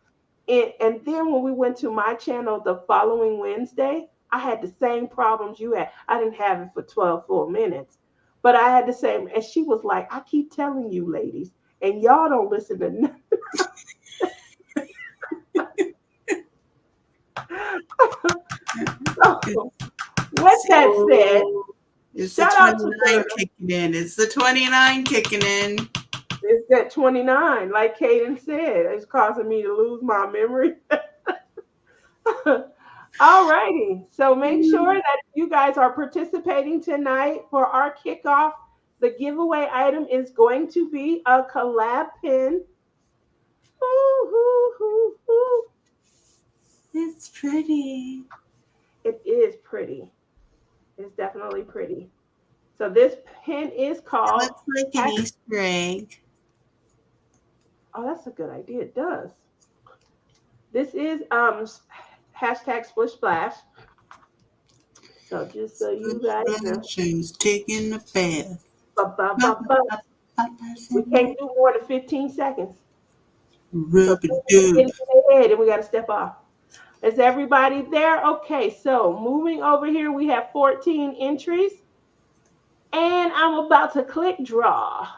And then when we went to my channel the following Wednesday, I had the same problems you had. I didn't have it for 12 full minutes, but I had the same. And she was like, I keep telling you, ladies, and y'all don't listen to nothing. So, with that said, it's the 29 kicking in. It's the 29 kicking in. It's that 29, like Kaden said. It's causing me to lose my memory. All righty. So make sure that you guys are participating tonight for our kickoff. The giveaway item is going to be a collab pin. It's pretty. It is pretty. It's definitely pretty. So this pin is called. It looks like an Easter egg. Oh, that's a good idea. It does. This is hashtag Splish Splash. So just so you guys know. She's taking a bath. We can't do more than 15 seconds. Rub So it get in their head and we got to step off. Is everybody there? Okay, so moving over here, we have 14 entries. And I'm about to click draw.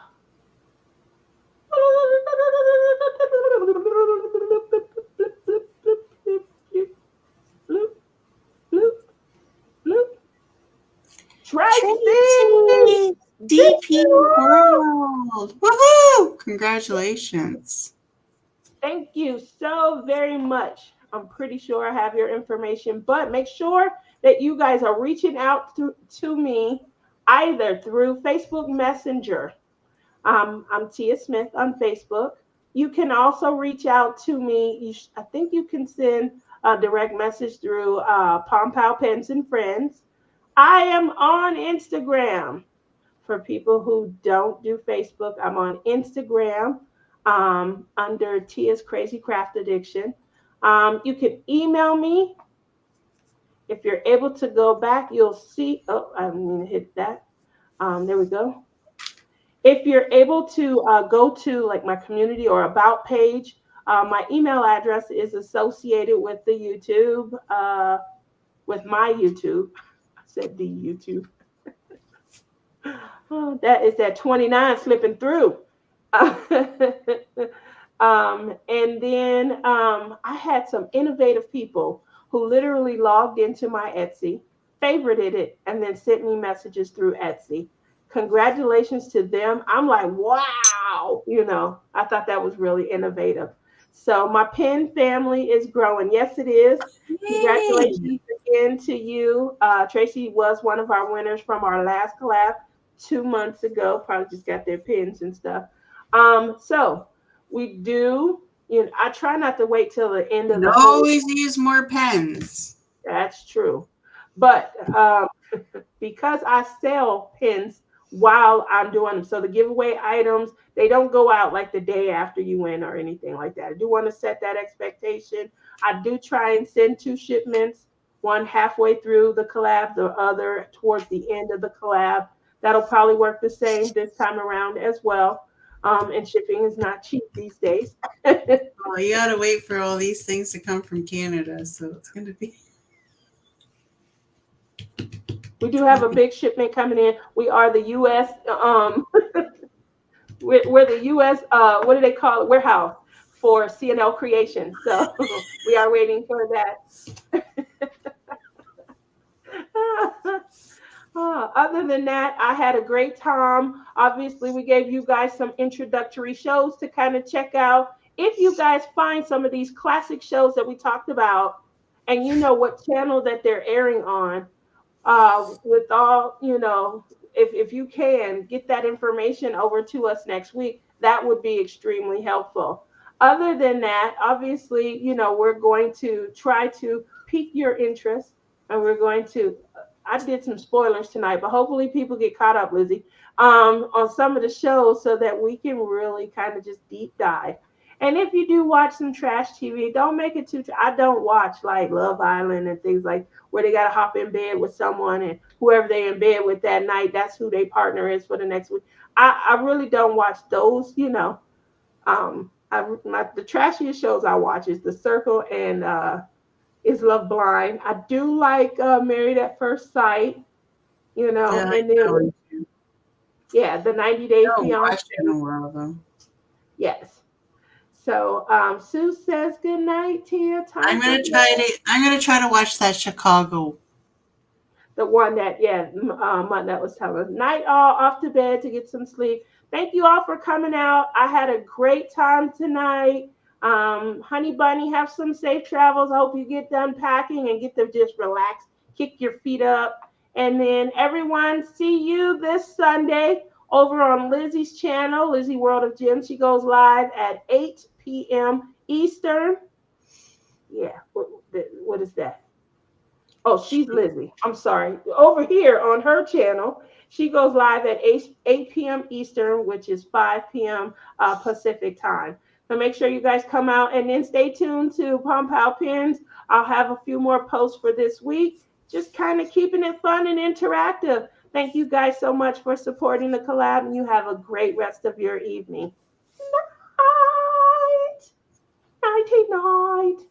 Tracy! DP World! Woohoo! Congratulations. Thank you so very much. I'm pretty sure I have your information, but make sure that you guys are reaching out to me either through Facebook Messenger. I'm Tia Smith on Facebook. You can also reach out to me. I think you can send a direct message through Pom Pow Pens and Friends. I am on Instagram. For people who don't do Facebook, I'm on Instagram under Tia's Crazy Craft Addiction. You can email me. If you're able to go back, you'll see. Oh, I didn't mean to hit that. There we go. If you're able to go to like my community or about page, my email address is associated with the YouTube, with my YouTube. I said the YouTube. Oh, that is that 29 slipping through. And then I had some innovative people who literally logged into my Etsy, favorited it, and then sent me messages through Etsy. Congratulations to them. I'm like, wow, I thought that was really innovative. So my pin family is growing. Yes, it is. Yay! Congratulations again to you. Tracy was one of our winners from our last collab 2 months ago. Probably just got their pins and stuff. So we do, I try not to wait till the end You of can the whole. always use more pens. That's true. But because I sell pins while I'm doing them. So the giveaway items, they don't go out like the day after you win or anything like that. I do want to set that expectation. I do try and send 2 shipments, one halfway through the collab, the other towards the end of the collab. That'll probably work the same this time around as well. And shipping is not cheap these days. Oh, you gotta wait for all these things to come from Canada, so it's gonna be. We do have a big shipment coming in. We are the U.S. We're the U.S. What do they call it? Warehouse for CNL Creation. So we are waiting for that. Other than that, I had a great time. Obviously, we gave you guys some introductory shows to kind of check out. If you guys find some of these classic shows that we talked about, and you know what channel that they're airing on, with all, if you can get that information over to us next week, that would be extremely helpful. Other than that, obviously, we're going to try to pique your interest, and we're going to, I did some spoilers tonight, but hopefully people get caught up, Lizzie, on some of the shows so that we can really kind of just deep dive. And if you do watch some trash TV, don't make it too. I don't watch like Love Island and things like where they got to hop in bed with someone and whoever they in bed with that night, that's who their partner is for the next week. I really don't watch those. The trashiest shows I watch is The Circle and is Love Blind. I do like Married at First Sight, Yeah, I and then know. yeah, the 90 I Day don't Fiance. watch it in a while though. Yes. So Sue says good night, Tia. Time for bed. I'm gonna try to watch that Chicago. The one that, yeah, that was telling us. Night all, off to bed to get some sleep. Thank you all for coming out. I had a great time tonight. Honey Bunny, have some safe travels. I hope you get done packing and get to just relax, kick your feet up. And then everyone, see you this Sunday over on Lizzie's channel, Lizzie World of Gym. She goes live at 8 p.m. Eastern. Yeah, what is that? Oh, she's Lizzie. I'm sorry. Over here on her channel, she goes live at 8 p.m. Eastern, which is 5 p.m. Pacific time. So make sure you guys come out and then stay tuned to Pump Out Pins. I'll have a few more posts for this week, just kind of keeping it fun and interactive. Thank you guys so much for supporting the collab, and you have a great rest of your evening. Night. Nighty night.